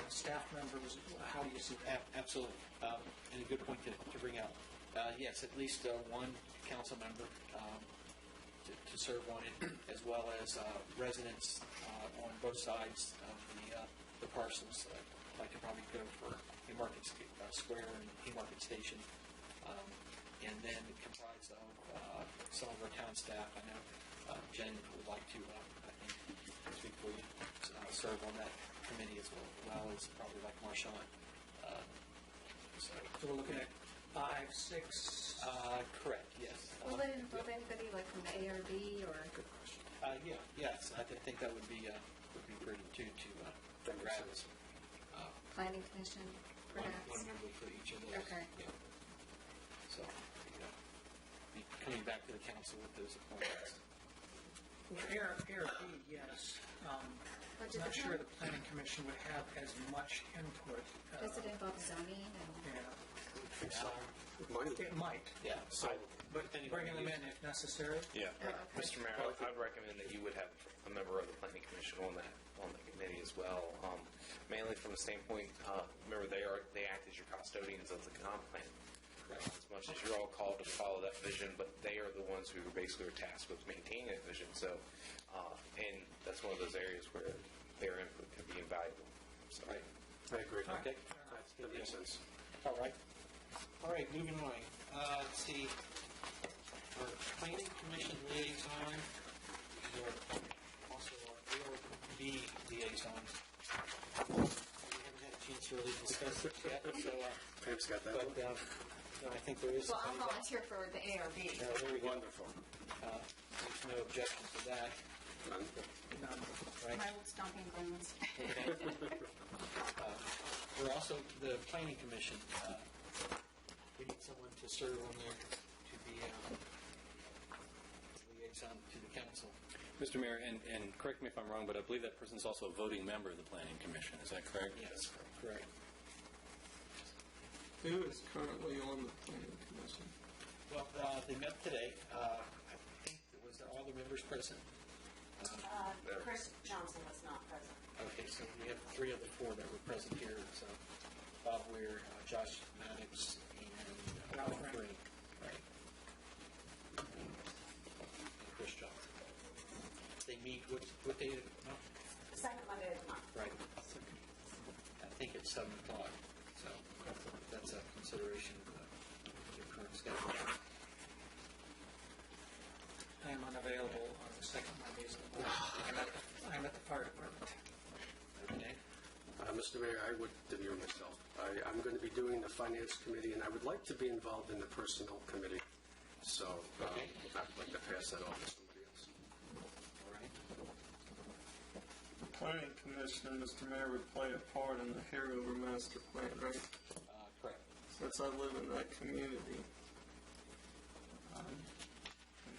staff members, how do you see that? Absolutely. And a good point to bring out. Yes, at least one council member to serve on it, as well as residents on both sides of the parcels. I'd like to probably go for Haymarket Square and Haymarket Station. And then comprised of some of our town staff. I know Jen would like to, I think, speak for you, serve on that committee as well as probably like Marshawn. So we're looking at 5, 6? Correct, yes. Will it involve anybody like from the ARB or? Good question. Yes, I think that would be pretty to grab us. Planning Commission, perhaps? One member for each of those. Okay. Yeah. So, be coming back to the council with those appointments. ARB, yes. I'm not sure the Planning Commission would have as much input. Does it involve zoning? It might. Yeah. So, but bringing them in if necessary. Yeah. Mr. Mayor, I would recommend that you would have a member of the Planning Commission on the committee as well. Mainly from the standpoint, remember they act as your custodians of the comp plan. Right. As much as you're all called to follow that vision, but they are the ones who basically are tasked with maintaining that vision. So, and that's one of those areas where their input can be invaluable. So, right. I agree. Okay. That makes sense. All right. Moving on. Let's see. Our Planning Commission liaison, also our ARB liaison. We haven't had a chance to really discuss it yet, so Pam's got that one. No, I think there is. Well, I'll volunteer for the ARB. Very good. Wonderful. There's no objection to that. None. Right. My old stomping grounds. We're also the Planning Commission. We need someone to serve on there to be liaison to the council. Mr. Mayor, and correct me if I'm wrong, but I believe that person's also a voting member of the Planning Commission. Is that correct? Yes, correct. Who is currently on the Planning Commission? Well, they met today. I think was there all the members present? Chris Johnson was not present. Okay, so we have 3 of the 4 that were present here. So Bob Weir, Josh Maddox, and Ralph Green. Right. And Chris Johnson. They meet what day? No? Second Monday of the month. Right. I think it's 7 o'clock. So that's a consideration of your current schedule. I am unavailable on the second Mondays of the month. I'm at the fire department. Okay. Mr. Mayor, I would demur myself. I'm going to be doing the Finance Committee, and I would like to be involved in the Personnel Committee. So I'd like to pass that off to somebody else. All right. Planning Commission, Mr. Mayor, would play a part in the Hairover Master Plan, right? Correct. Since I live in that community, I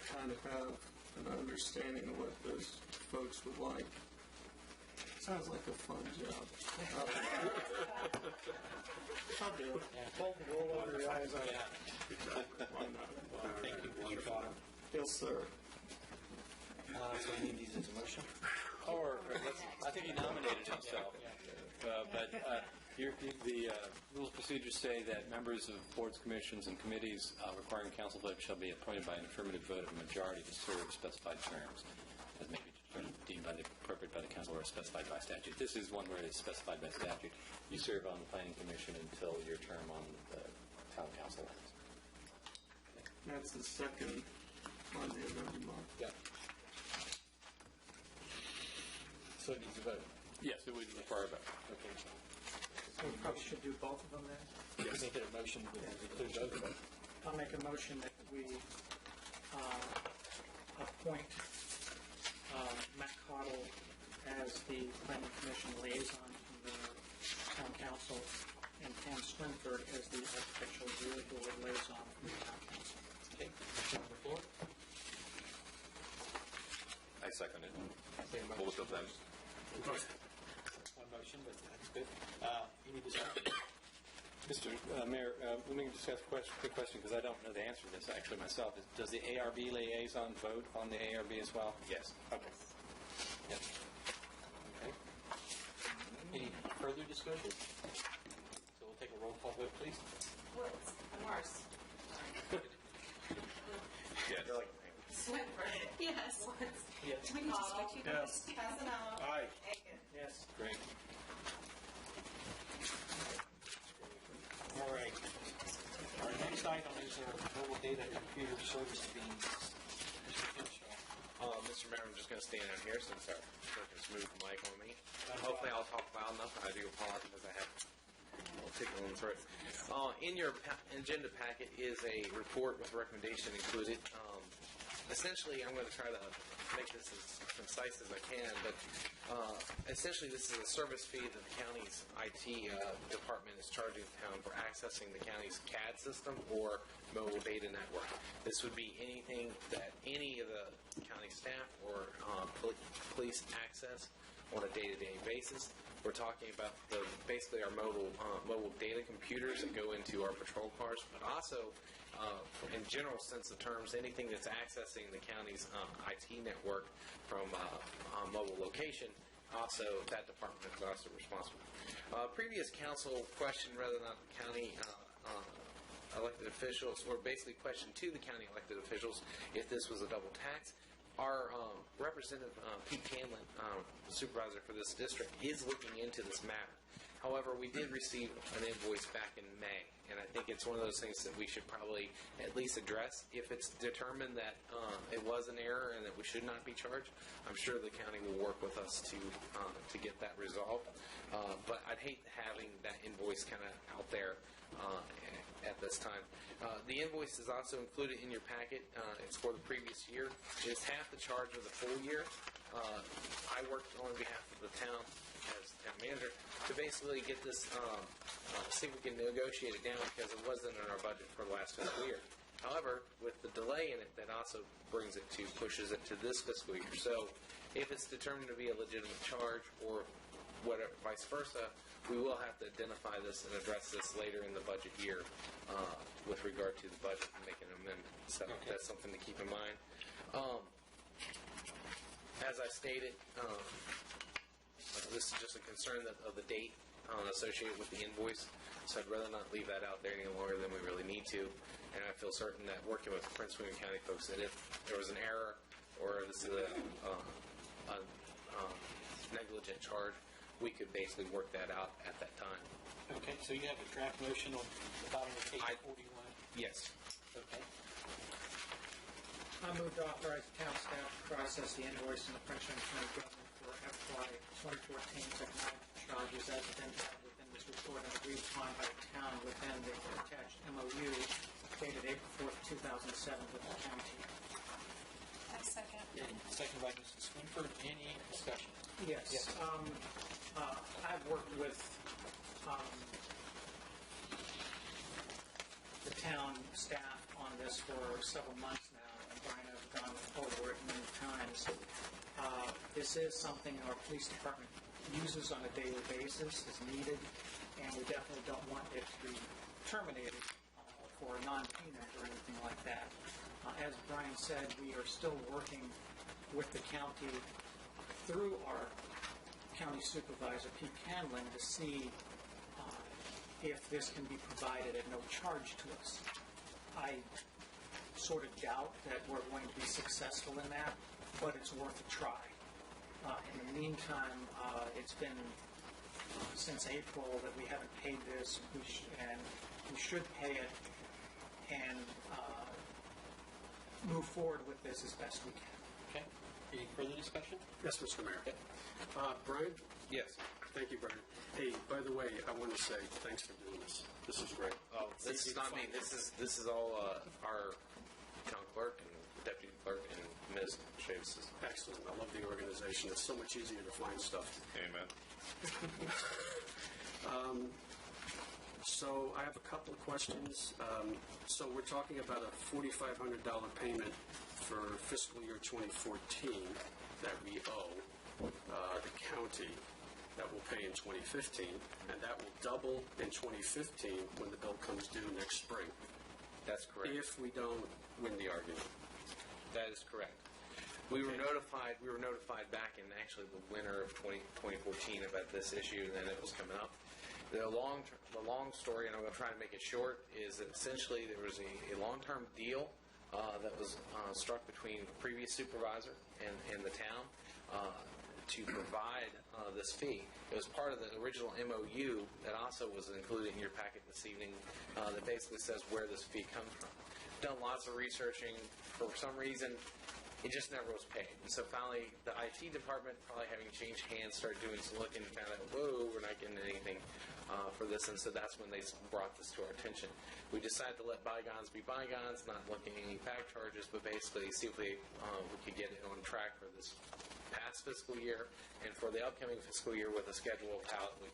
kind of have an understanding of what those folks would like. Sounds like a fun job. I'll do it. Pull the wool over your eyes. Why not? Thank you, Mr. Potter. Yes, sir. So we need these as a motion? I think he nominated himself. But the rules of procedure say that members of boards, commissions, and committees requiring council vote shall be appointed by an affirmative vote of a majority to serve specified terms, as may be deemed appropriate by the council or specified by statute. This is one where it's specified by statute. You serve on the planning commission until your term on the town council ends. That's the second Monday of every month. Yeah. So it needs a vote. Yes, it would require a vote. Okay. So we probably should do both of them then? Yes. Make it a motion to include both of them. I'll make a motion that we appoint Matt Cottle as the Planning Commission liaison from the Town Council and Pam Swinford as the Architectural Review Board liaison from the Town Council. Okay, motion on the floor. I second it. Both of them. One motion, but that's good. Any discussion? Mr. Mayor, let me just ask a quick question because I don't know the answer to this actually myself. Does the ARB liaison vote on the ARB as well? Yes. Okay. Yes. Okay. Any further discussion? So we'll take a roll call vote, please. Woods. Morse. Yes. Swinford. Yes. Woods. Yes. Do we need to switch you guys? Casanello. Aye. Aiken. Yes. Great. All right. Our next item is our mobile data and computer service fees. Mr. Finshaw. Mr. Mayor, I'm just going to stand down here since our clerk has moved the mic on me. Hopefully I'll talk loud enough. I do apologize because I have a little tickle in the throat. In your agenda packet is a report with recommendation included. Essentially, I'm going to try to make this as concise as I can, but essentially this is a service fee that the county's IT department is charging the town for accessing the county's CAD system or mobile data network. This would be anything that any of the county staff or police access on a day-to-day basis. We're talking about basically our mobile data computers that go into our patrol cars, but also in general sense of terms, anything that's accessing the county's IT network from mobile location, also that department is also responsible. Previous council questioned whether or not the county elected officials, or basically questioned to the county elected officials if this was a double tax. Our representative, Pete Canlin, the supervisor for this district, is looking into this matter. However, we did receive an invoice back in May, and I think it's one of those things that we should probably at least address. If it's determined that it was an error and that we should not be charged, I'm sure the county will work with us to get that resolved. But I'd hate having that invoice kind of out there at this time. The invoice is also included in your packet. It's for the previous year. It's half the charge of the full year. I worked on behalf of the town as town manager to basically get this, see if we can negotiate it down because it wasn't in our budget for the last fiscal year. However, with the delay in it, that also pushes it to this fiscal year. So if it's determined to be a legitimate charge or whatever, vice versa, we will have to identify this and address this later in the budget year with regard to the budget and make an amendment. So that's something to keep in mind. As I stated, this is just a concern of the date associated with the invoice, so I'd rather not leave that out there any longer than we really need to. And I feel certain that working with Prince William County folks, that if there was an error or this is a negligent charge, we could basically work that out at that time. Okay, so you have a draft motion on the bottom of page 41? Yes. Okay. I move to authorize the town staff to process the invoice in the Prince William County government for FY 2014 technology charges as identified within this report and agreed upon by the town within the attached MOU dated April 4th, 2007 with the county. I second. Second by Mrs. Swinford. Any discussion? Yes. I've worked with the town staff on this for several months now, and Brian has gone over it many times. This is something our police department uses on a daily basis, is needed, and we definitely don't want it to be terminated for non-payment or anything like that. As Brian said, we are still working with the county through our county supervisor, Pete Canlin, to see if this can be provided at no charge to us. I sort of doubt that we're going to be successful in that, but it's worth a try. In the meantime, it's been since April that we haven't paid this, and we should pay it and move forward with this as best we can. Okay. Any further discussion? Yes, Mr. Mayor. Brian? Yes. Thank you, Brian. Hey, by the way, I want to say thanks for doing this. This is great. Oh, this is not me. This is all our town clerk and administrative system. Excellent. I love the organization. It's so much easier to find stuff. Amen. So I have a couple of questions. So we're talking about a $4,500 payment for fiscal year 2014 that we owe the county that we'll pay in 2015, and that will double in 2015 when the bill comes due next spring. That's correct. If we don't win the argument. That is correct. We were notified. We were notified back in actually the winter of 2014 about this issue, and then it was coming up. The long story, and I'm going to try to make it short, is that essentially there was a long-term deal that was struck between the previous supervisor and the town to provide this fee. It was part of the original MOU that also was included in your packet this evening that basically says where this fee comes from. Done lots of researching. For some reason, it just never was paid. And so finally, the IT department, probably having changed hands, started doing some looking and found out, whoa, we're not getting anything for this. And so that's when they brought this to our attention. We decided to let bygones be bygones, not looking at any back charges, but basically see if we could get it on track for this past fiscal year and for the upcoming fiscal year with a schedule of how it would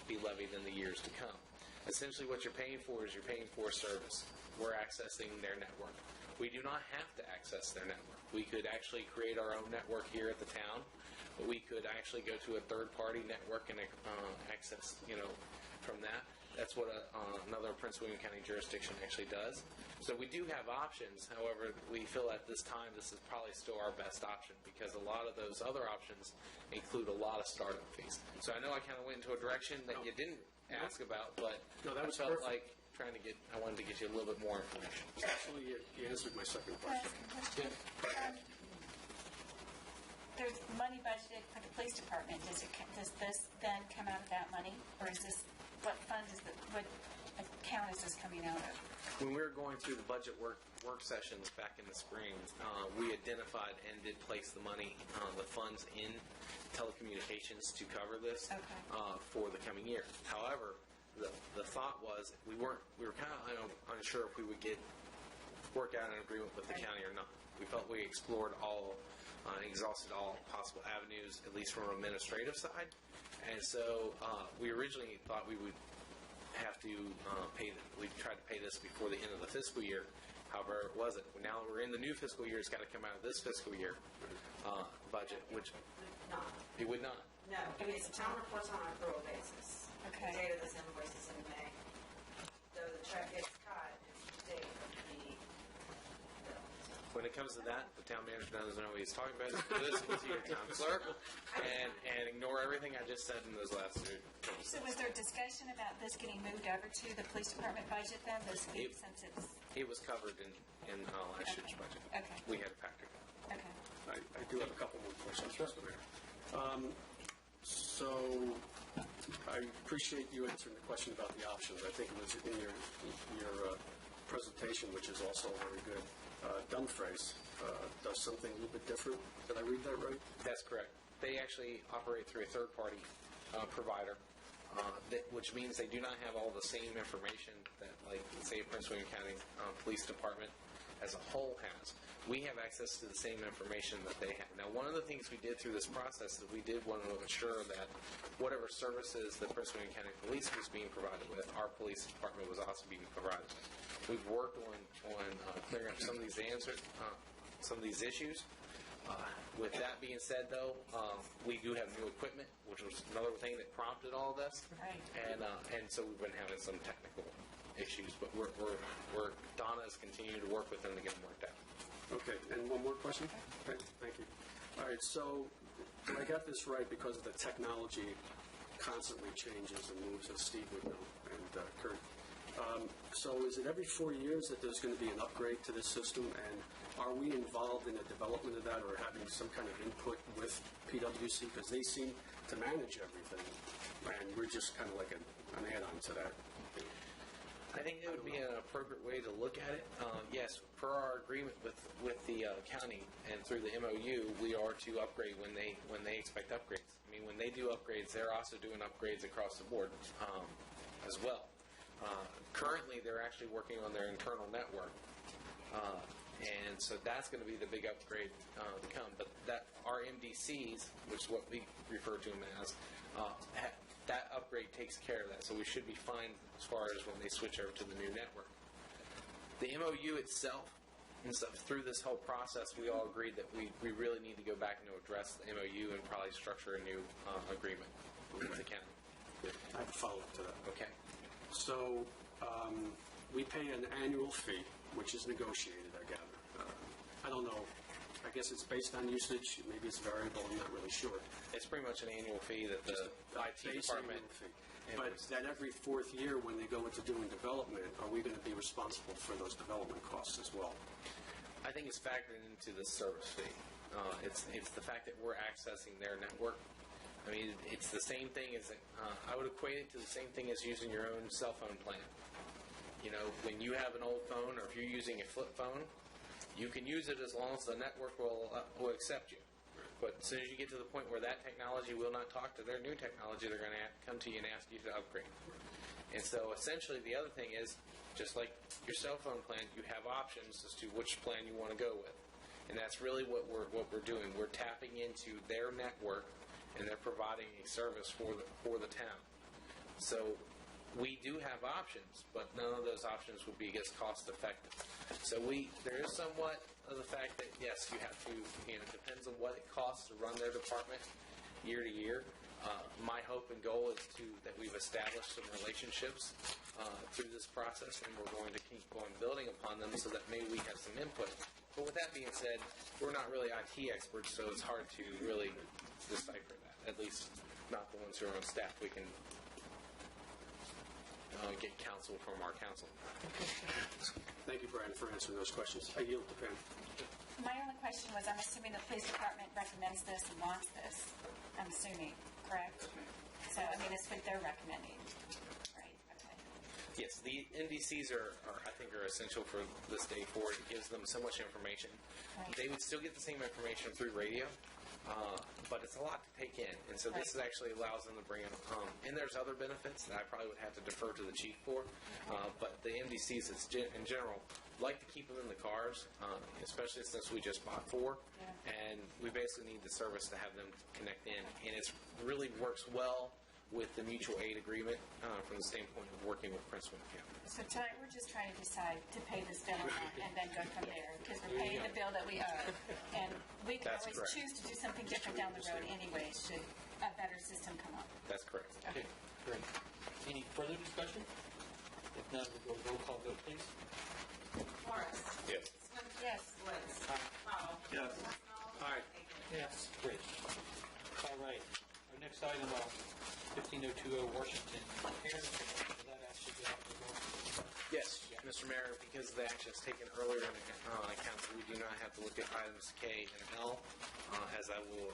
be levied in the years to come. Essentially what you're paying for is you're paying for a service. We're accessing their network. We do not have to access their network. We could actually create our own network here at the town. We could actually go to a third-party network and access, from that. That's what another Prince William County jurisdiction actually does. So we do have options. However, we feel at this time this is probably still our best option because a lot of those other options include a lot of startup fees. So I know I kind of went into a direction that you didn't ask about, but that was I felt perfect. like I wanted to get you a little bit more information. Actually, you answered my second question. There's money budgeted for the police department. Does this then come out of that money, or is this what fund is what account is this coming out of? When we were going through the budget work sessions back in the spring, we identified and did place the money, the funds in telecommunications to cover this for the coming year. However, the thought was we were kind of unsure if we would work out an agreement with the county or not. We felt we explored exhausted all possible avenues, at least from an administrative side, and so we originally thought we would have to we tried to pay this before the end of the fiscal year. However, it wasn't. Now we're in the new fiscal year. It's got to come out of this fiscal year budget, which it would not. No, I mean, the town reports on an accrual basis. Okay. The date of this invoice is in May. So the check gets cut, it's the date of the bill. When it comes to that, the town manager doesn't know what he's talking about. Listen to your town clerk and ignore everything I just said in those last two. So was there discussion about this getting moved over to the police department budget then, this fee, since it's... It was covered in last year's budget. Okay. We had factored it. Okay. I do have a couple more questions, Mr. Mayor. So I appreciate you answering the question about the options. I think it was in your presentation, which is also very good. Dumfries does something a little bit different. Did I read that right? That's correct. They actually operate through a third-party provider, which means they do not have all the same information that, like, say, Prince William County Police Department as a whole has. We have access to the same information that they have. Now, one of the things we did through this process is we did want to ensure that whatever services that Prince William County Police was being provided with, our police department was also being provided with. We've worked on clearing up some of these issues. With that being said, though, we do have new equipment, which was another thing that prompted all of this. Right. And so we've been having some technical issues, but Donna is continuing to work with them to get them worked out. Okay, and one more question? Okay, thank you. All right, so I got this right because the technology constantly changes and moves, as Steve would know, and Kurt. So is it every 4 years that there's going to be an upgrade to this system, and are we involved in the development of that or having some kind of input with PwC? Because they seem to manage everything, and we're just kind of like an add-on to that. I think it would be an appropriate way to look at it. Yes, per our agreement with the county and through the MOU, we are to upgrade when they expect upgrades. I mean, when they do upgrades, they're also doing upgrades across the board as well. Currently, they're actually working on their internal network, And so that's going to be the big upgrade to come. But that our MDCs, which is what we refer to them as, that upgrade takes care of that. So we should be fine as far as when they switch over to the new network. The MOU itself, and so through this whole process, we all agreed that we really need to go back and address the MOU and probably structure a new agreement with the county. I have a follow-up to that. Okay. So we pay an annual fee, which is negotiated, I gather. I don't know. I guess it's based on usage. Maybe it's variable. I'm not really sure. It's pretty much an annual fee that the IT department. But that every fourth year when they go into doing development, are we going to be responsible for those development costs as well? I think it's factored into the service fee. It's the fact that we're accessing their network. I mean, it's the same thing as, I would equate it to the same thing as using your own cell phone plan. You know, when you have an old phone or if you're using a flip phone, you can use it as long as the network will accept you. But as soon as you get to the point where that technology will not talk to their new technology, they're going to come to you and ask you to upgrade. And so essentially the other thing is, just like your cell phone plan, you have options as to which plan you want to go with. And that's really what we're doing. We're tapping into their network, and they're providing a service for the town. So we do have options, but none of those options would be as cost effective. So there is somewhat of the fact that yes, you have to. It depends on what it costs to run their department year to year. My hope and goal is that we've established some relationships through this process, and we're going to keep on building upon them so that maybe we have some input. But with that being said, we're not really IT experts, so it's hard to really decipher that. At least not the ones who are on staff. We can get counsel from our council. Thank you, Brian, for answering those questions. I yield to Pam. My only question was, I'm assuming the police department recommends this and wants this. I'm assuming, correct? So, I mean, it's what they're recommending. Right, okay. Yes, the NDCs are essential for this day forward. It gives them so much information. Right. They would still get the same information through radio, but it's a lot to take in. And so this actually allows them to bring in, and there's other benefits that I probably would have to defer to the chief for, but the MDCs in general like to keep them in the cars, especially since we just bought 4, and we basically need the service to have them connect in. And it really works well with the mutual aid agreement from the standpoint of working with Prince William County. So tonight we're just trying to decide to pay this bill or not, and then go from there, because we're paying the bill that we owe. And we can always choose to do something different down the road anyway, should a better system come up. That's correct. Okay, great. Any further discussion? If not, we'll go roll call vote, please. Morris. Yes. Swim. Yes. Woods. Powell. Yes. Aye. Yes. Great. All right. Our next item, 15020 Washington Air. That actually go out the door. Yes, Mr. Mayor, because the action is taken earlier in the council, we do not have to look at items K and L, as I will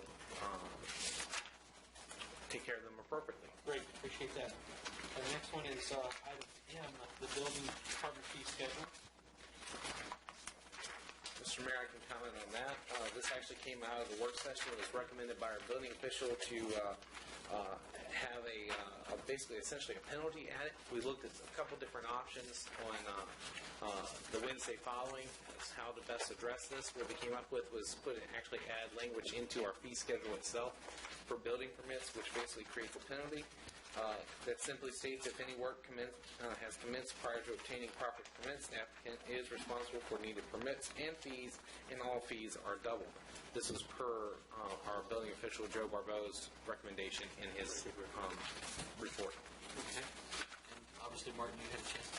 take care of them appropriately. Great, appreciate that. The next one is item M, the building department fee schedule. Mr. Mayor, I can comment on that. This actually came out of the work session. It was recommended by our building official to have basically essentially a penalty at it. We looked at a couple different options on the Wednesday following as how to best address this. What we came up with was actually add language into our fee schedule itself for building permits, which basically creates a penalty. That simply states if any work has commenced prior to obtaining proper permits, the applicant is responsible for needed permits and fees, and all fees are doubled. This is per our building official, Joe Barbeau's recommendation in his report. Okay. And obviously, Martin, you had a chance.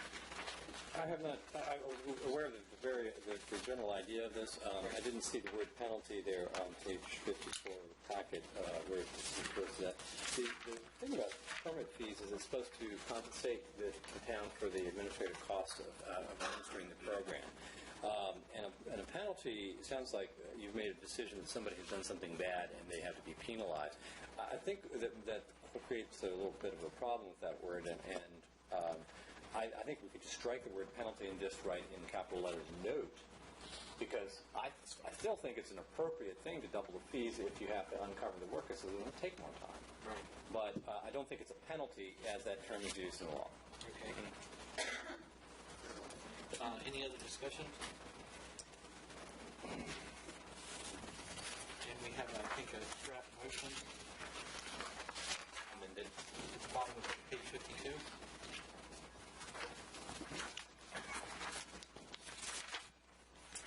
I have not. I was aware of the general idea of this. I didn't see the word penalty there on page 54 of the packet where it refers to that. The thing about permit fees is it's supposed to compensate the town for the administrative cost of administering the program. And a penalty sounds like you've made a decision that somebody has done something bad and they have to be penalized. I think that creates a little bit of a problem with that word, and I think we could just strike the word penalty and just write in capital letters note, because I still think it's an appropriate thing to double the fees if you have to uncover the work, because it's going to take more time. Right. But I don't think it's a penalty as that term is used in the law. Okay. Any other discussion? And we have, I think, a draft motion Amended. at the bottom of page 52.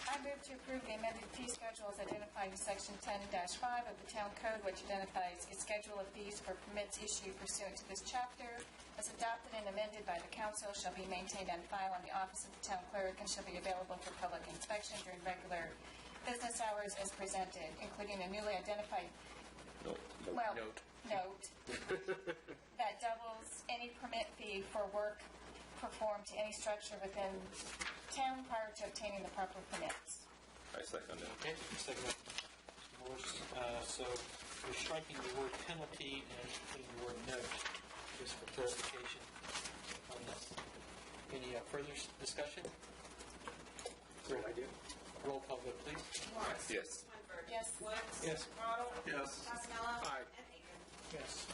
I move to approve the amended fee schedule as identified in Section 10-5 of the Town Code, which identifies a schedule of fees for permits issued pursuant to this chapter, as adopted and amended by the council, shall be maintained on file in the office of the town clerk and shall be available for public inspection during regular business hours as presented, including a newly identified note that doubles any permit fee for work performed to any structure within town prior to obtaining the proper permits. I second it. Okay, second. Mr. Morse. So you're striking the word penalty and putting the word note, just for clarification on this. Any further discussion? Great idea. Roll call vote, please. Morris. Yes. Swinford. Yes. Woods. Yes. Ronald. Yes. Costello. Aye. And Aiken. Yes.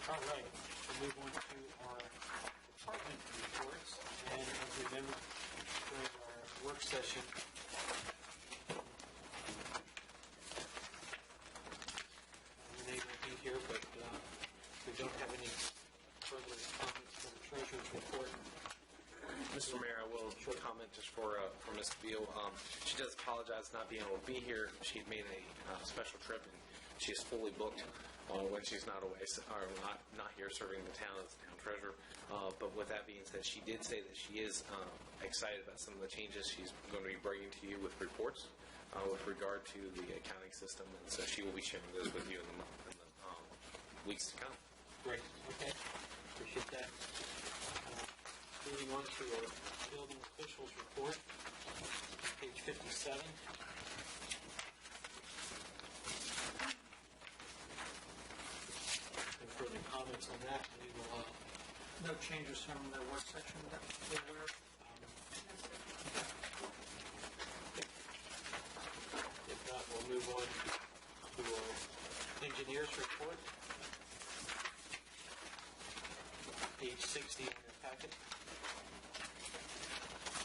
All right, we'll move on to our department reports. And as we remember during our work session, Renee will be here, but we don't have any further comments for the treasurer's report. Mr. Mayor, I will comment just for Ms. Beal. She does apologize not being able to be here. She made a special trip, and she's fully booked when she's not away, or not here serving the town as the town treasurer. But with that being said, she did say that she is excited about some of the changes she's going to be bringing to you with reports with regard to the accounting system, and so she will be sharing those with you in the weeks to come. Great, okay. Appreciate that. Moving on to our building officials report, page 57. Any further comments on that? We will, No changes from the work section that we're aware of. If not, we'll move on to our engineers report, page 60 in your packet.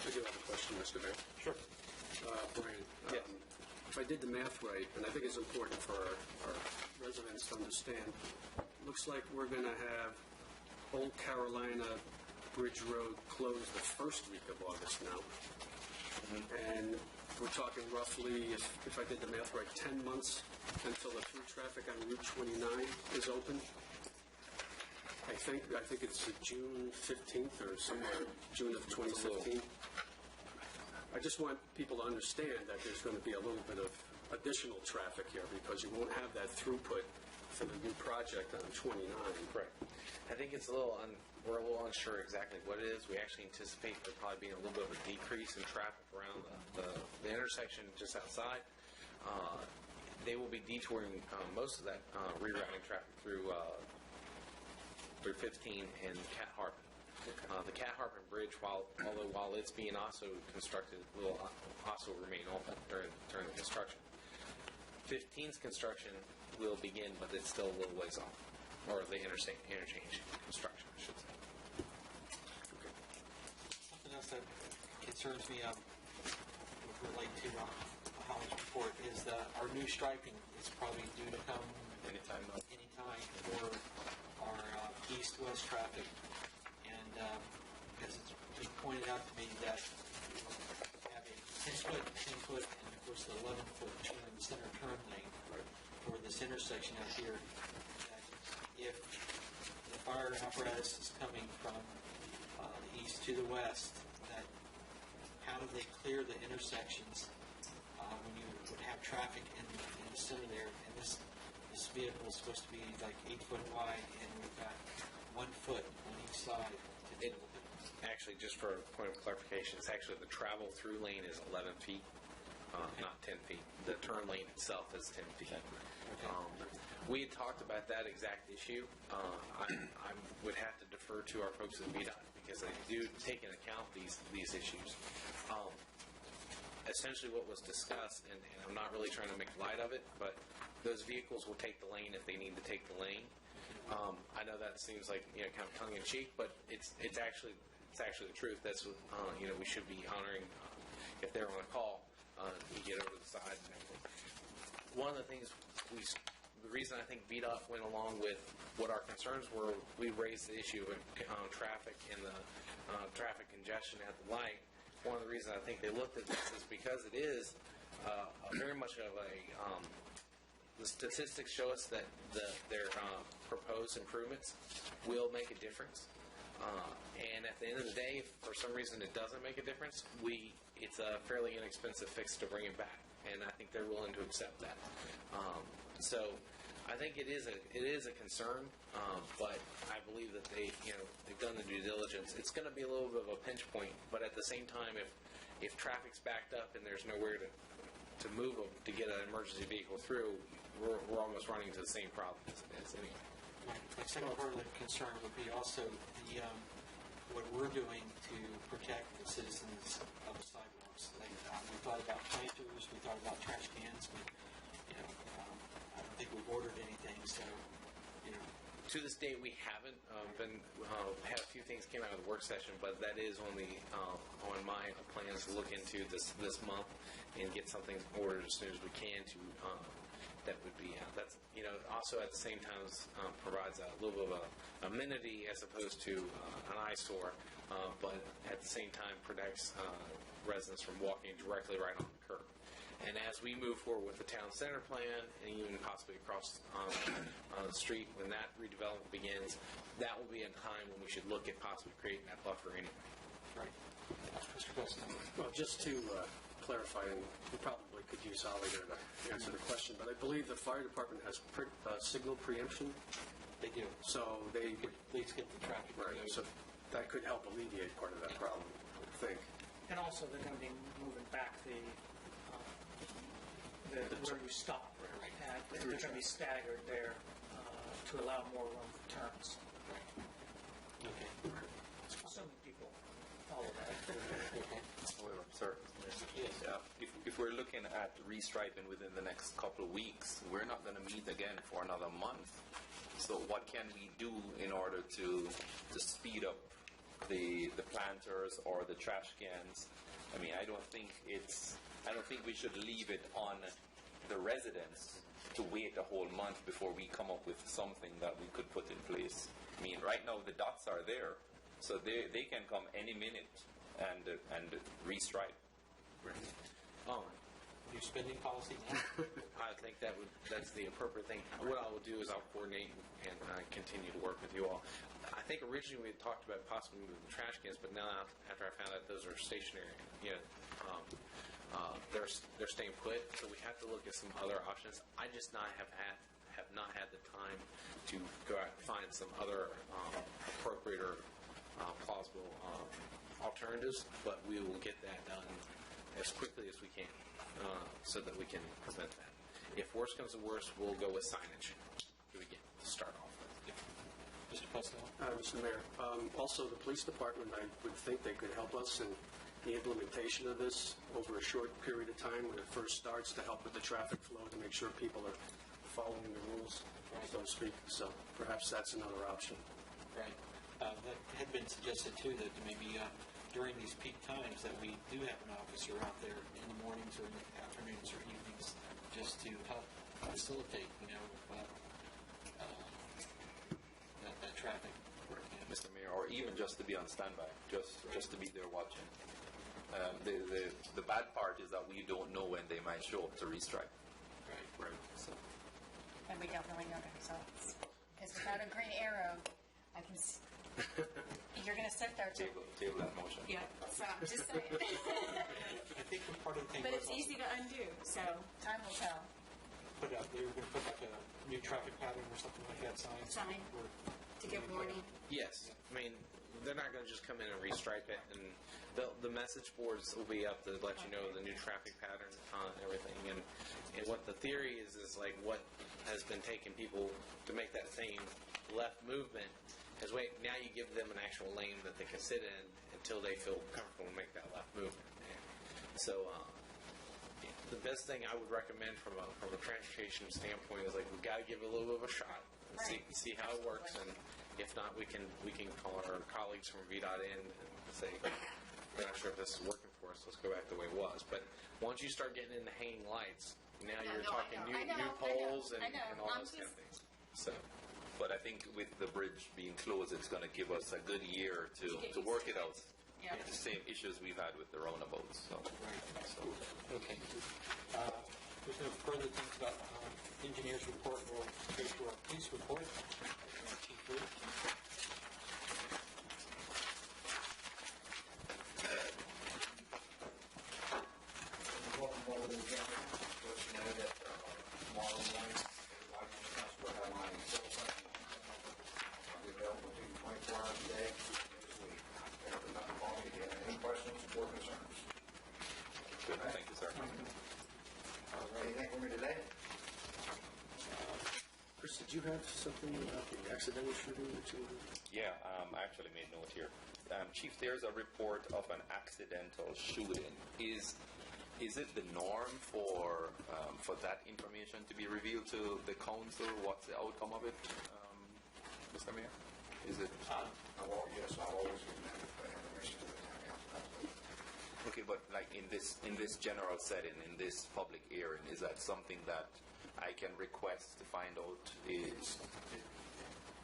I do have a question, Mr. Mayor. Sure. Brian, if I did the math right, and I think it's important for our residents to understand, looks like we're going to have Old Carolina Bridge Road closed the first week of August now. And we're talking roughly, if I did the math right, 10 months until the through traffic on Route 29 is open. I think it's June 15th or somewhere, June of 2015. I just want people to understand that there's going to be a little bit of additional traffic here because you won't have that throughput for the new project on 29. Correct. I think it's we're a little unsure exactly what it is. We actually anticipate there probably being a little bit of a decrease in traffic around the intersection just outside. They will be detouring most of that rerouting traffic through 15 and Cat Harpin. The Cat Harpin Bridge, although it's being also constructed, will also remain open during the construction. 15's construction will begin, but it's still a little ways off, or the interchange construction, I should say. Something else that concerns me would relate to Holland's report is that our new striping is probably due to come anytime for our east-west traffic. And as it's been pointed out to me that we have a 10-foot, and of course the 11-foot center turn lane for this intersection out here, that if the fire apparatus is coming from the east to the west, that how do they clear the intersections when you would have traffic in the center there? And this vehicle is supposed to be like 8 foot wide, and we've got 1 foot on each side. Actually, just for a point of clarification, it's actually the travel through lane is 11 feet, not 10 feet. The turn lane itself is 10 feet. Okay. We had talked about that exact issue. I would have to defer to our folks at VDOT because they do take into account these issues. Essentially what was discussed, and I'm not really trying to make light of it, but those vehicles will take the lane if they need to take the lane. I know that seems like kind of tongue-in-cheek, but it's actually the truth. That's what we should be honoring if they're on a call. you get over the side and everything. One of the things the reason I think VDOT went along with what our concerns were, we raised the issue of traffic and the traffic congestion at the light. One of the reasons I think they looked at this is because it is very much of a the statistics show us that their proposed improvements will make a difference. And at the end of the day, if for some reason it doesn't make a difference, it's a fairly inexpensive fix to bring it back, and I think they're willing to accept that. So I think it is a concern, but I believe that they've done the due diligence. It's going to be a little bit of a pinch point, but at the same time, if traffic's backed up and there's nowhere to move them to get an emergency vehicle through, we're almost running into the same problem as anyway. My second part of the concern would be also what we're doing to protect the citizens of the sidewalks. We thought about planters, we thought about trash cans, but I don't think we've ordered anything. So, to this day, we haven't had a few things came out of the work session, but that is on my plans to look into this month and get something ordered as soon as we can to. That would be that's also at the same time provides a little bit of amenity as opposed to an eyesore, but at the same time protects residents from walking directly right on the curb. And as we move forward with the town center plan and even possibly across the street when that redevelopment begins, that will be a time when we should look at possibly creating that buffer anyway. Right. Mr. President. Well, just to clarify, and we probably could use Holly there to answer the question, but I believe the fire department has signal preemption. They do. So they please get the traffic. Right. So that could help alleviate part of that problem, I would think. And also, they're going to be moving back where you stop. Right. They're going to be staggered there to allow more room for turns. Right. Okay. Assuming people follow that. However, sir, if we're looking at restriping within the next couple of weeks, we're not going to meet again for another month. So what can we do in order to speed up the planters or the trash cans? I mean, I don't think we should leave it on the residents to wait a whole month before we come up with something that we could put in place. I mean, right now the dots are there, so they can come any minute and restripe. New spending policy now? I think that's the appropriate thing. What I will do is I'll coordinate and continue to work with you all. I think originally we had talked about possibly moving the trash cans, but now after I found out those are stationary, they're staying put. So we have to look at some other options. I just have not had the time to go out and find some other appropriate or plausible alternatives, but we will get that done as quickly as we can so that we can prevent that. If worse comes to worse, we'll go with signage to begin to start off with. Mr. Costello? Mr. Mayor, also the police department, I would think they could help us in the implementation of this over a short period of time when it first starts to help with the traffic flow to make sure people are following the rules, so to speak. So perhaps that's another option. Right. That had been suggested, too, that maybe during these peak times that we do have an officer out there in the mornings or in the afternoons or evenings just to help facilitate, that traffic. Mr. Mayor, or even just to be on standby, just to be there watching. The bad part is that we don't know when they might show up to restrike. Right. So. And we don't really know the results. Because without a green arrow, I can see. You're going to sit there too. Table that motion. Yeah, so I'm just saying. I think part of the thing But it's easy to undo, so time will tell. They were going to put like a new traffic pattern or something like that sign. To give warning. Yes. I mean, they're not going to just come in and restripe it, and the message boards will be up to let you know the new traffic pattern and everything. And what the theory is like what has been taking people to make that same left movement is now you give them an actual lane that they can sit in until they feel comfortable to make that left movement. So the best thing I would recommend from a transportation standpoint is we've got to give it a little bit of a shot and see how it works, and if not, we can call our colleagues from VDOT in and say we're going to sure if this is working for us. Let's go back the way it was. But once you start getting into hanging lights, now you're talking new poles and all those kind of things. So, but I think with the bridge being closed, it's going to give us a good year to work it out. Yeah. It's the same issues we've had with the roundabouts. So. Okay. There's no further things about engineer's report. We'll go to our police report. Chief Ruth. Welcome over to the county. Let you know that tomorrow morning, like on the transport hotline in Silver, I'll be available to you 24 hours a day this week. If nothing wrong, if you have any questions or concerns. Good. Thank you, sir. Anything for me today? Chris, did you have something about the accidental shooting that you Yeah, I actually made note here. Chief, there's a report of an accidental shooting. Is it the norm for that information to be revealed to the council? What's the outcome of it, Mr. Mayor? Is it? Yes, I've always given that information to the town council. Okay, but like in this general setting, in this public hearing, is that something that I can request to find out? Is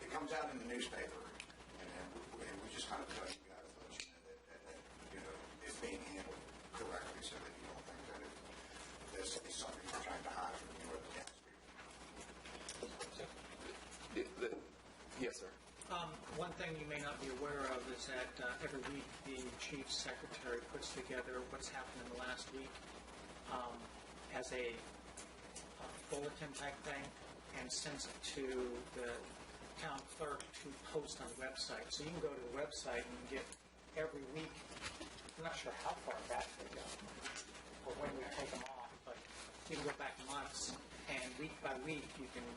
It comes out in the newspaper, and we just kind of tell you guys, let you know that you know it's being handled correctly, so that you don't think that this is something we're trying to hide from you or the townspeople. Yes, sir. One thing you may not be aware of is that every week the chief secretary puts together what's happened in the last week as a bulletin type thing and sends it to the town clerk to post on the website. So you can go to the website and get every week, I'm not sure how far back they go or when we take them off, but you can go back months, and week by week you can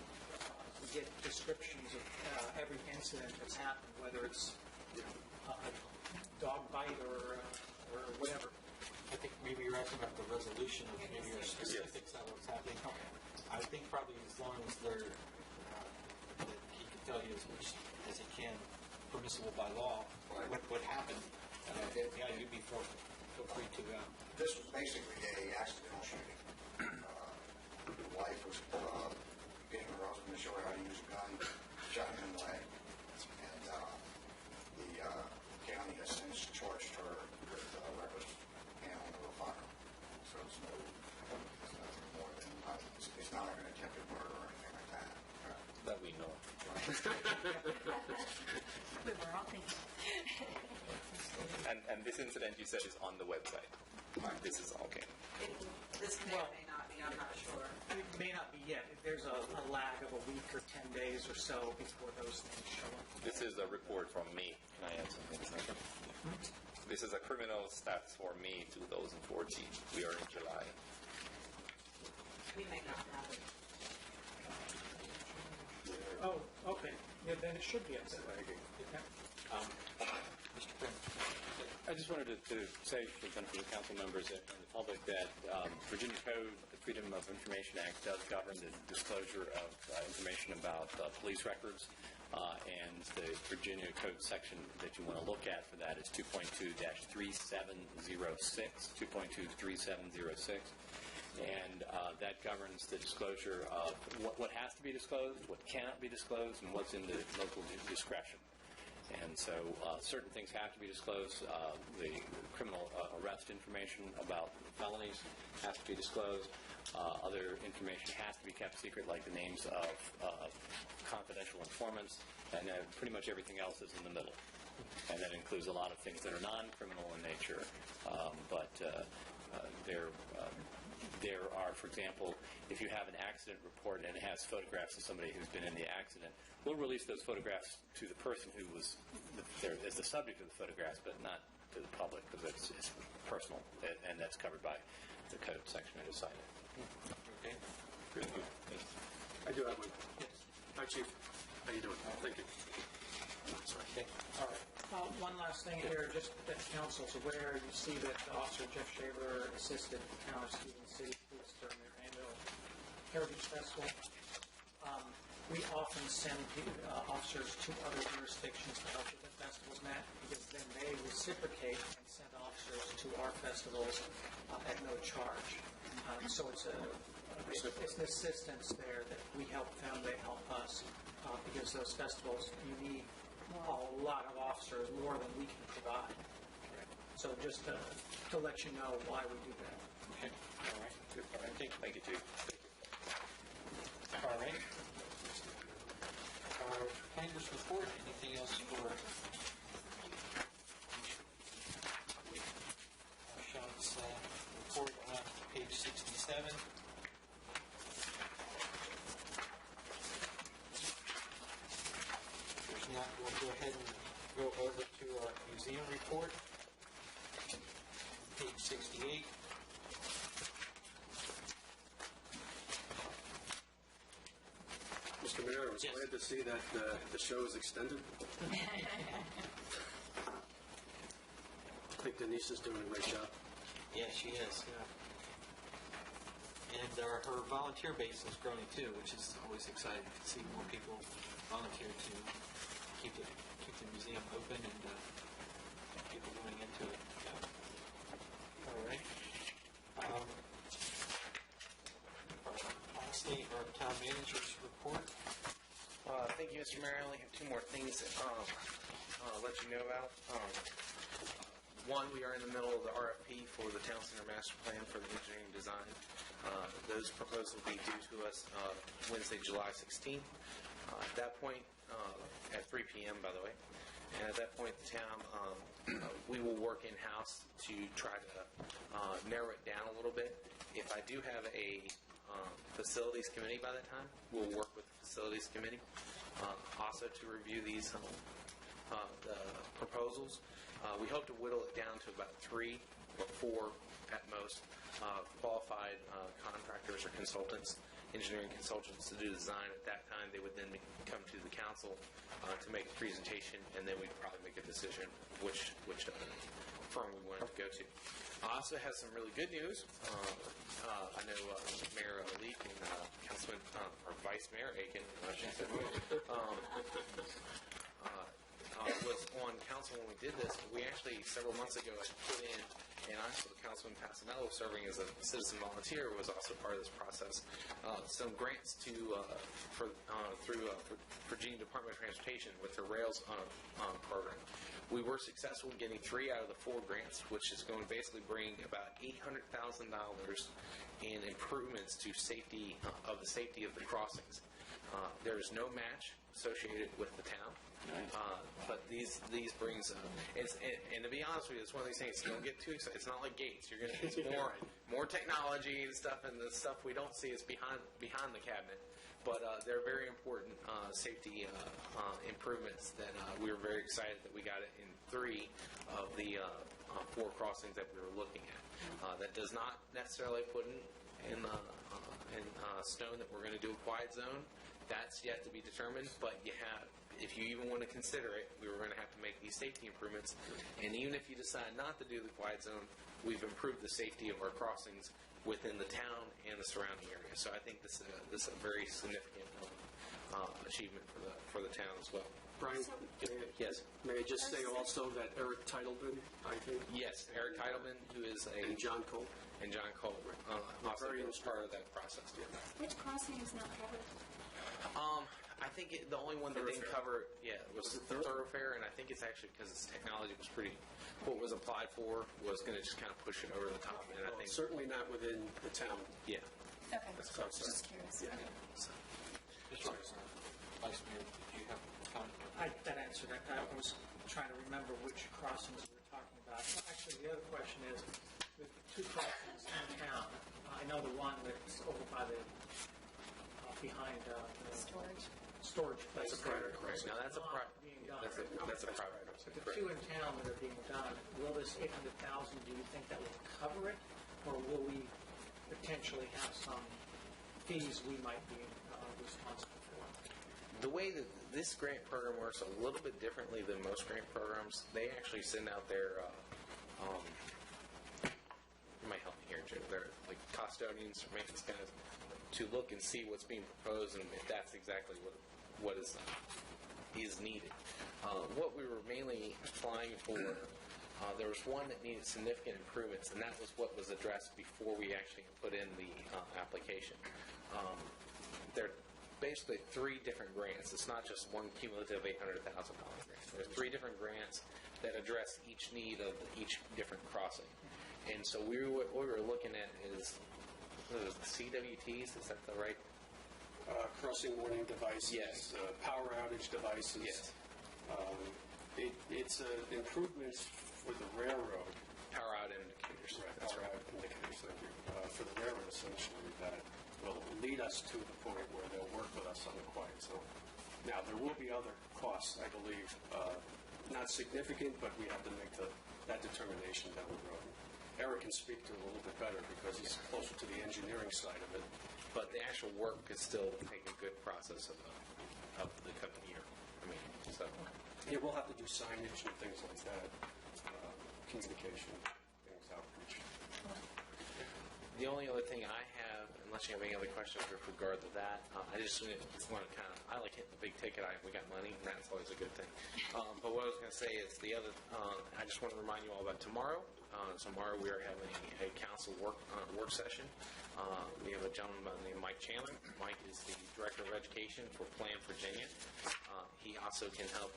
get descriptions of every incident that's happened, whether it's a dog bite or whatever. I think maybe you're asking about the resolution of maybe your specifics of what's happening. Okay. I think probably as long as they're, that he can tell you as much as he can, permissible by law, what happened. Yeah, you'd be feel free to. This was basically a accidental shooting. The wife was getting her husband to show her how to use a gun, shot him in the leg, and the county has since charged her with reckless handling of a firearm. So it's nothing more than it's not like an attempted murder or anything like that. That we know. We were all thinking. And this incident you said is on the website. This is okay. This may or may not be, I'm not sure. It may not be yet. There's a lag of a week or 10 days or so before those things show up. This is a report from May. Can I add something? This is a criminal stats for May 2014. We are in July. We may not have it. Oh, okay. Yeah, then it should be up there. Okay. Mr. Prince. I just wanted to say for the benefit of the council members and the public that Virginia Code, the Freedom of Information Act, does govern the disclosure of information about police records, and the Virginia Code section that you want to look at for that is 2.2-3706, 2.2-3706. And that governs the disclosure of what has to be disclosed, what cannot be disclosed, and what's in the local discretion. And so certain things have to be disclosed. The criminal arrest information about felonies has to be disclosed. Other information has to be kept secret, like the names of confidential informants, and pretty much everything else is in the middle. And that includes a lot of things that are non-criminal in nature, but there are, for example, if you have an accident report and it has photographs of somebody who's been in the accident, we'll release those photographs to the person who was there as the subject of the photographs, but not to the public, because it's personal, and that's covered by the code section I decided. Okay. Really good. Thanks. I do have one. Yes. Hi, Chief. How you doing? Thank you. Sorry. Okay. All right. One last thing here, just that the council's aware, you see that Officer Jeff Shaver assisted the town of Stevens City Police during their annual Heritage Festival. We often send officers to other jurisdictions to help with the festivals, Matt, because then they reciprocate and send officers to to our festivals at no charge. So it's an assistance there that we help them, they help us, because those festivals, you need a lot of officers, more than we can provide. So just to let you know why we do that. Okay, all right. Good. All right. Thank you, Chief. All right. Planners report, anything else for Sean's report on page 67? There's not, we'll go ahead and go over to our museum report, page 68. Mr. Mayor, I was glad to see that the show is extended. I think Denise is doing a great job. Yeah, she is. Yeah. And her volunteer base is growing too, which is always exciting to see more people volunteer to keep the museum open and people going into it. Yeah. All right. Lastly, our town manager's report. Thank you, Mr. Mayor. I only have two more things to let you know about. One, we are in the middle of the RFP for the Town Center Master Plan for the engineering design. Those proposals will be due to us Wednesday, July 16th. At that point, at 3 p.m., by the way, and at that point, the town, we will work in-house to try to narrow it down a little bit. If I do have a facilities committee by that time, we'll work with the facilities committee also to review these the proposals. We hope to whittle it down to about 3 or 4 at most qualified contractors or consultants, engineering consultants to do design. At that time, they would then come to the council to make a presentation, and then we'd probably make a decision which firm we wanted to go to. I also have some really good news. I know Mayor Leek and Councilman or Vice Mayor Aiken, I should say, was on council when we did this. We actually, several months ago, put in, and also Councilman Passanello, serving as a citizen volunteer, was also part of this process, some grants through Virginia Department of Transportation with the Rails program. We were successful in getting 3 out of the 4 grants, which is going to basically bring about $800,000 in improvements to safety of the crossings. There is no match associated with the town. But these brings and to be honest with you, it's one of these things. Don't get too excited. It's not like gates. You're going to get more technology and stuff, and the stuff we don't see is behind the cabinet. But they're very important safety improvements that we were very excited that we got it in 3 of the 4 crossings that we were looking at. That does not necessarily put in stone that we're going to do a quiet zone. That's yet to be determined, but if you even want to consider it, we were going to have to make these safety improvements. And even if you decide not to do the quiet zone, we've improved the safety of our crossings within the town and the surrounding area. So I think this is a very significant achievement for the town as well. Brian, yes. May I just say also that Eric Teitelman, I think. Yes, Eric Teitelman, who is and John Cole. And John Cole, also was part of that process. Which crossing is not covered? I think the only one that didn't cover was the thoroughfare, and I think it's actually because its technology was what was applied for was going to just kind of push it over the top. And I think certainly not within the town. Yeah. Okay. Just curious. Yeah. Okay. Vice Mayor, did you have a comment? That answered it. I was trying to remember which crossings we were talking about. Actually, the other question is, with 2 crossings in town, I know the one that's over by the behind the storage place. That's a private crossing. Now that's a private. That's a private. But the 2 in town that are being done, will this $800,000? Do you think that will cover it, or will we potentially have some fees we might be responsible for? The way that this grant program works a little bit differently than most grant programs, they actually send out their. You might help me here, Joe. They're like custodians or maintenance guys to look and see what's being proposed and if that's exactly what is needed. What we were mainly applying for There was one that needed significant improvements, and that was what was addressed before we actually put in the application. There are basically 3 different grants. It's not just one cumulative $800,000 grant. There are 3 different grants that address each need of each different crossing. And so what we were looking at is the CWTs, is that the right? Crossing warning devices. Yes. Power outage devices. Yes. It's improvements for the railroad. Power out indicators. Right, That's power right. out indicators, thank you. For the railroad, essentially, that will lead us to the point where they'll work with us on the quiet zone. Now, there will be other costs, I believe, not significant, but we have to make that determination down the road. Eric can speak to it a little bit better because he's closer to the engineering side of it. But the actual work could still take a good process of the coming year. I mean, so. Yeah, we'll have to do signage and things like that, communication, things, outreach. The only other thing I have, unless you have any other questions with regard to that, I just want to I like hitting the big ticket item. We got money, and that's always a good thing. But what I was going to say is I just want to remind you all about tomorrow. Tomorrow we are having a council work session. We have a gentleman named Mike Chandler. Mike is the Director of Education for Plan Virginia. He also can help,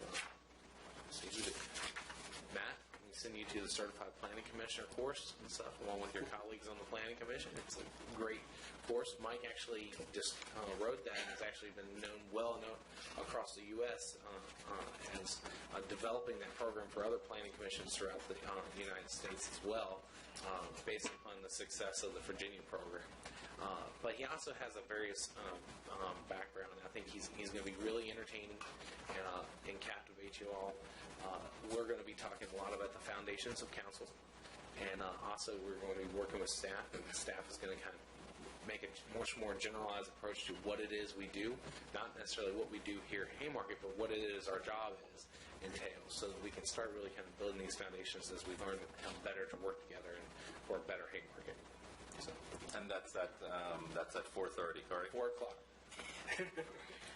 Matt, we send you to the Certified Planning Commissioner course and stuff, along with your colleagues on the Planning Commission. It's a great course. Mike actually just wrote that and has actually been well known across the U.S. As developing that program for other planning commissions throughout the United States as well, based upon the success of the Virginia program. But he also has a various background. I think he's going to be really entertaining and captivate you all. We're going to be talking a lot about the foundations of council, and also we're going to be working with staff, and the staff is going to kind of make a much more generalized approach to what it is we do, not necessarily what we do here at Haymarket, but what it is our job entails, so that we can start really kind of building these foundations as we learn to become better to work together and for a better Haymarket. So. And that's at 4:30, correct? 4 o'clock.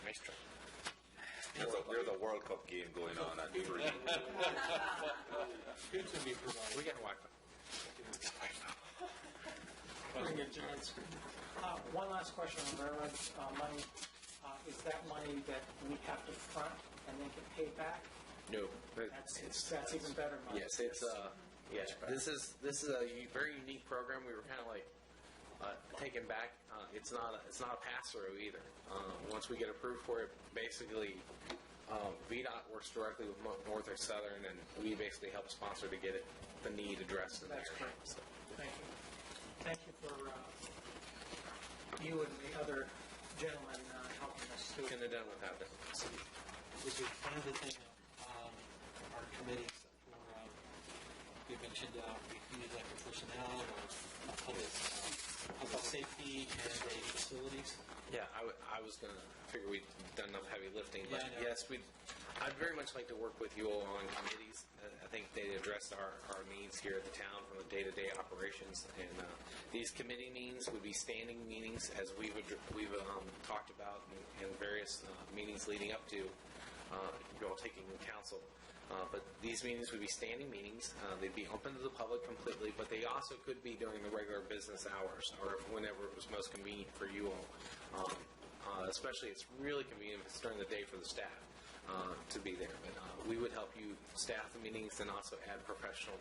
Nice try. There's a World Cup game going on at 3. Good to be provided. We got Wi-Fi. Bring it, John. One last question on railroad money. Is that money that we have to front and then get paid back? No. That's even better money. Yes, it's This is a very unique program. We were kind of like taken back. It's not a pass through either. Once we get approved for it, basically VDOT works directly with Norfolk Southern, and we basically help sponsor to get the need addressed in there. That's great. So. Thank you. Thank you for you and the other gentlemen helping us. Couldn't have done without that. Was there one other thing our committees for, you mentioned we need like a personnel or public safety and facilities? Yeah, I was going to figure we'd done enough heavy lifting, but Yeah, yes, I'd very much like to work with you all on committees. I think they address our needs here at the town from the day-to-day operations, and these committee meetings would be standing meetings, as we've talked about in various meetings leading up to you all taking council. But these meetings would be standing meetings. They'd be open to the public completely, but they also could be during the regular business hours or whenever it was most convenient for you all. Especially, it's really convenient if it's during the day for the staff to be there. But we would help you staff the meetings and also add professional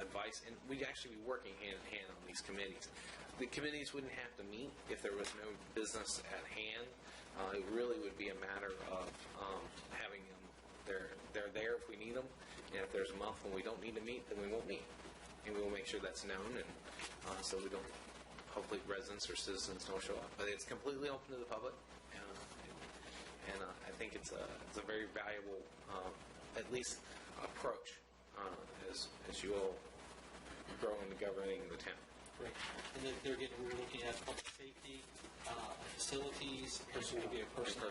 advice. And we'd actually be working hand in hand on these committees. The committees wouldn't have to meet if there was no business at hand. It really would be a matter of having them. They're there if we need them, and if there's a month when we don't need to meet, then we won't meet, and we will make sure that's known, and so we don't. Hopefully, residents or citizens don't show up, but it's completely open to the public, and I think it's a very valuable, at least approach as you all grow into governing the town. Great. And then we're looking at public safety, facilities, maybe a personnel.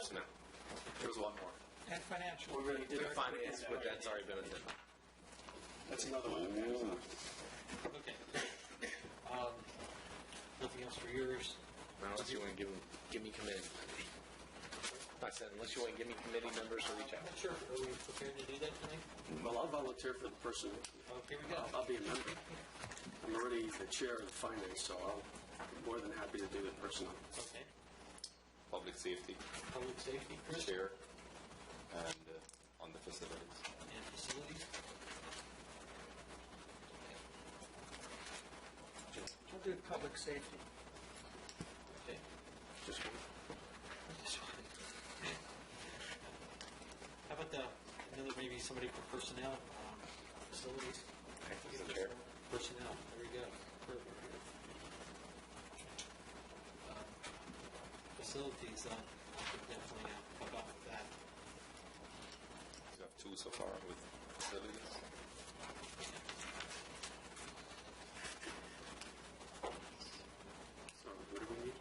There's one more. And financial. We already did Finance, but that's already been done. That's another one. Okay. Nothing else for yours? Unless you want to give me command. I said, unless you want to give me committee members to reach out. Sure. Are we prepared to do that tonight? Well, I'll volunteer for the person. Oh, here we go. I'll be a member. I'm already the chair of finance, so I'll be more than happy to do it personally. Okay. Public safety, Public safety, Chris? chair, and on the facilities. And facilities? I'll do public safety. Okay. Just one. How about another, maybe somebody for personnel, facilities? The chair. Personnel, there we go. Perfect. Facilities, I could definitely help out with that. You have two so far with facilities. So what do we need?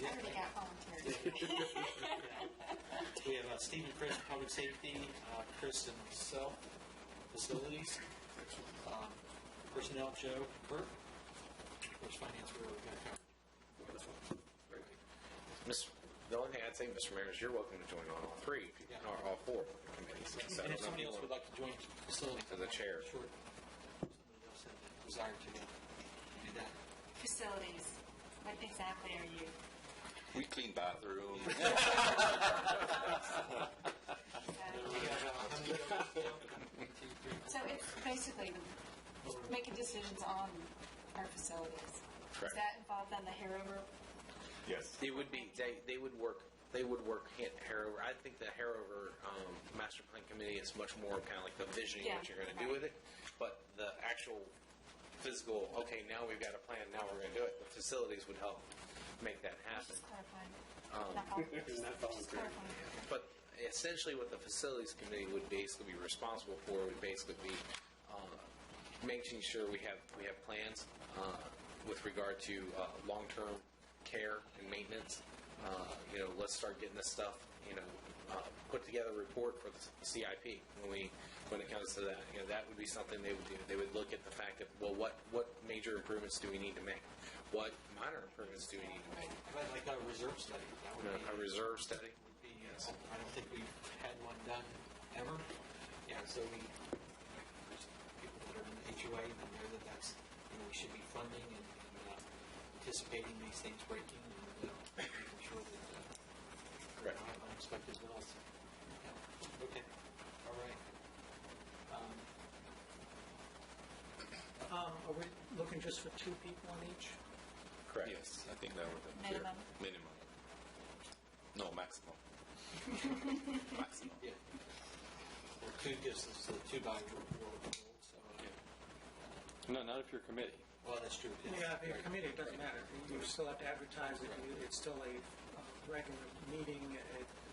I already got volunteers. We have Steve and Chris, public safety, Chris and myself, facilities, personnel, Joe, Bert. Of course, finance, we're going to cover. The only thing I'd say, Mr. Mayor, is you're welcome to join on all three, or all four committees. So And if somebody else would like to join facilities. As a chair. Sure. Somebody else has a desire to do that. Facilities, what exactly are you? We clean bathrooms. So it's basically making decisions on our facilities. Correct. Is that involved on the Harover? Yes. They would be. They would work. They would work Harover. I think the Harover Master Plan Committee is much more kind of like the visioning what you're going to do with it, but the actual physical. Okay, now we've got a plan. Now we're going to do it. The facilities would help make that happen. Just clarifying. But essentially, what the facilities committee would basically be responsible for would basically be making sure we have plans with regard to long-term care and maintenance. Let's start getting this stuff. Put together a report for the CIP when it comes to that. That would be something they would do. They would look at the fact that what major improvements do we need to make? What minor improvements do we need to make? Like a reserve study. That would be, A reserve study. would be, I don't think we've had one done ever. Yeah, so there's people that are in the HOA that know that that's, we should be funding and anticipating these things breaking and making sure that Correct. unexpected loss. Yeah. Okay. All right. Are we looking just for 2 people on each? Correct. Yes, I think that would be Minimum. Minimum. No, maximum. Maximum. Yeah. Or 2 gives us the 2 by rule. So, No, not if you're a committee. well, that's true. Yeah, the committee, it doesn't matter. You still have to advertise it. It's still a regular meeting.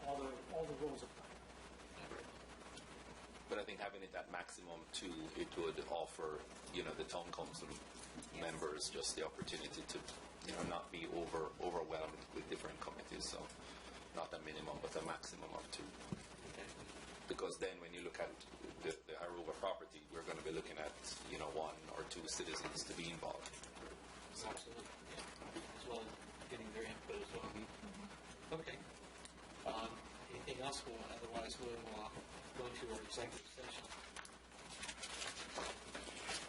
All the rules apply. But I think having it at maximum 2, it would offer, the town council members just the opportunity to, not be overwhelmed with different committees. So not a minimum, but a maximum of 2. Okay. Because then when you look at the Harover property, we're going to be looking at, 1 or 2 citizens to be involved. Absolutely. Yeah. As well as getting their input as well. Okay. Anything else? Otherwise, we'll go into our executive session.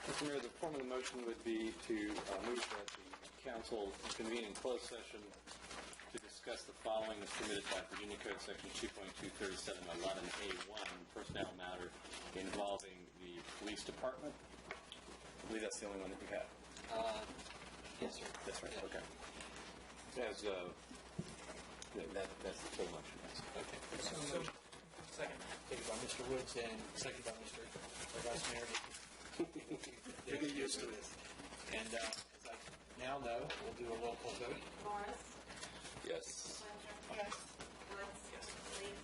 Mr. Mayor, the form of the motion would be to move that the council convene in closed session to discuss the following as permitted by Virginia Code Section 2.23711A1, personnel matter involving the police department. I believe that's the only one that we have. Yes, sir. That's right. Yeah. Okay. That's the full motion. Yes. Okay. So, second. Taken by Mr. Woods and second by Mr. Vice Mayor. They get used to this. And as I now know, we'll do a roll call vote. Morris? Yes. Winter? Yes. Woods? Yes. Lee?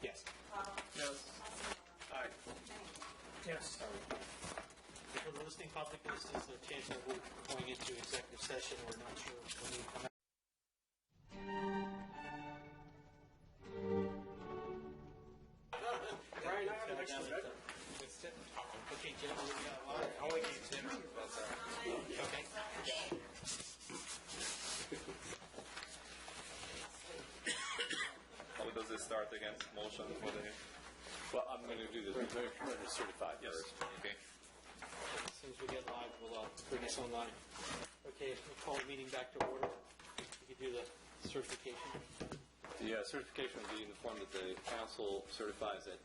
Yes. Cottle? Yes. Aye. Yes. For the listening public, this is a chance that we're going into executive session. We're not sure when we come out. Brian, I have an extra bed. Okay, gentlemen, I'll wait for you, Tim. That's all right. Okay. start again? Motion for the... Well, I'm going to do the certified first. Okay. As soon as we get live, we'll bring us online. Okay, we'll call the meeting back to order. You can do the certification. The certification will be in the form that the council certifies that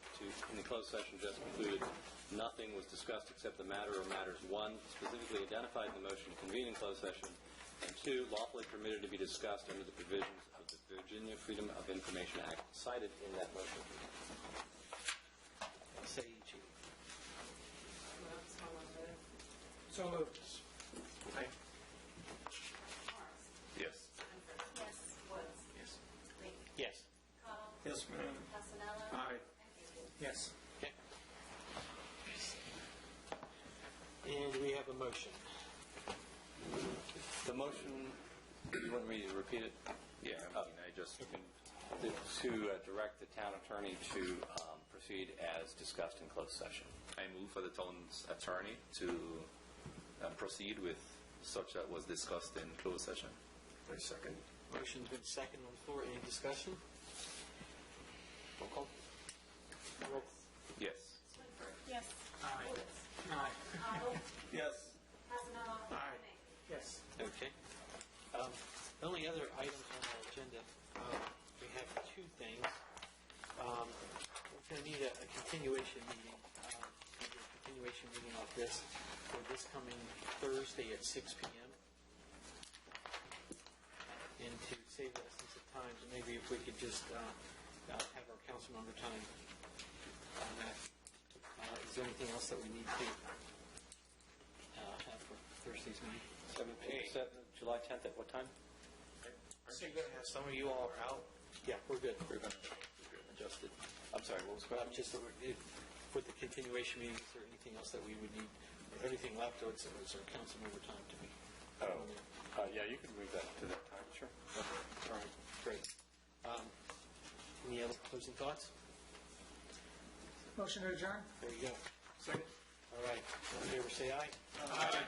in the closed session just concluded, nothing was discussed except the matter or matters, 1, specifically identified in the motion to convene in closed session, and 2, lawfully permitted to be discussed under the provisions of the Virginia Freedom of Information Act cited in that motion. Say each. So moved. Aye. Yes. Yes. Woods. Yes. Lee. Yes. Cottle. Yes, ma'am. Casanella. Aye. And Hughes. Yes. Okay. And we have a motion. The motion, you want me to repeat it? Yeah, I just... To direct the town attorney to proceed as discussed in closed session. I move for the town's attorney to proceed with such that was discussed in closed session. I second. Motion's been seconded on the floor. Any discussion? Roll call. Roll. Yes. Swinford. Yes. Aye. Woods. Aye. Cottle. Yes. Casanella. Aye. And Lee. Yes. Okay. The only other items on our agenda, we have 2 things. We're going to need a continuation meeting, like this for this coming Thursday at 6 p.m. And to save the essence of time, maybe if we could just have our council member time on that. Is there anything else that we need to have for Thursday's meeting? July 10th at what time? Some of you all are out. Yeah, we're good. We're going to adjust it. I'm sorry, what was the question? Just with the continuation meeting, is there anything else that we would need? Everything left, or is our council member time to be? Yeah, you can move that to that time, sure. Okay. All right, great. Any other closing thoughts? Motion to adjourn? There you go. Second. All right. All in favor, say aye. Aye.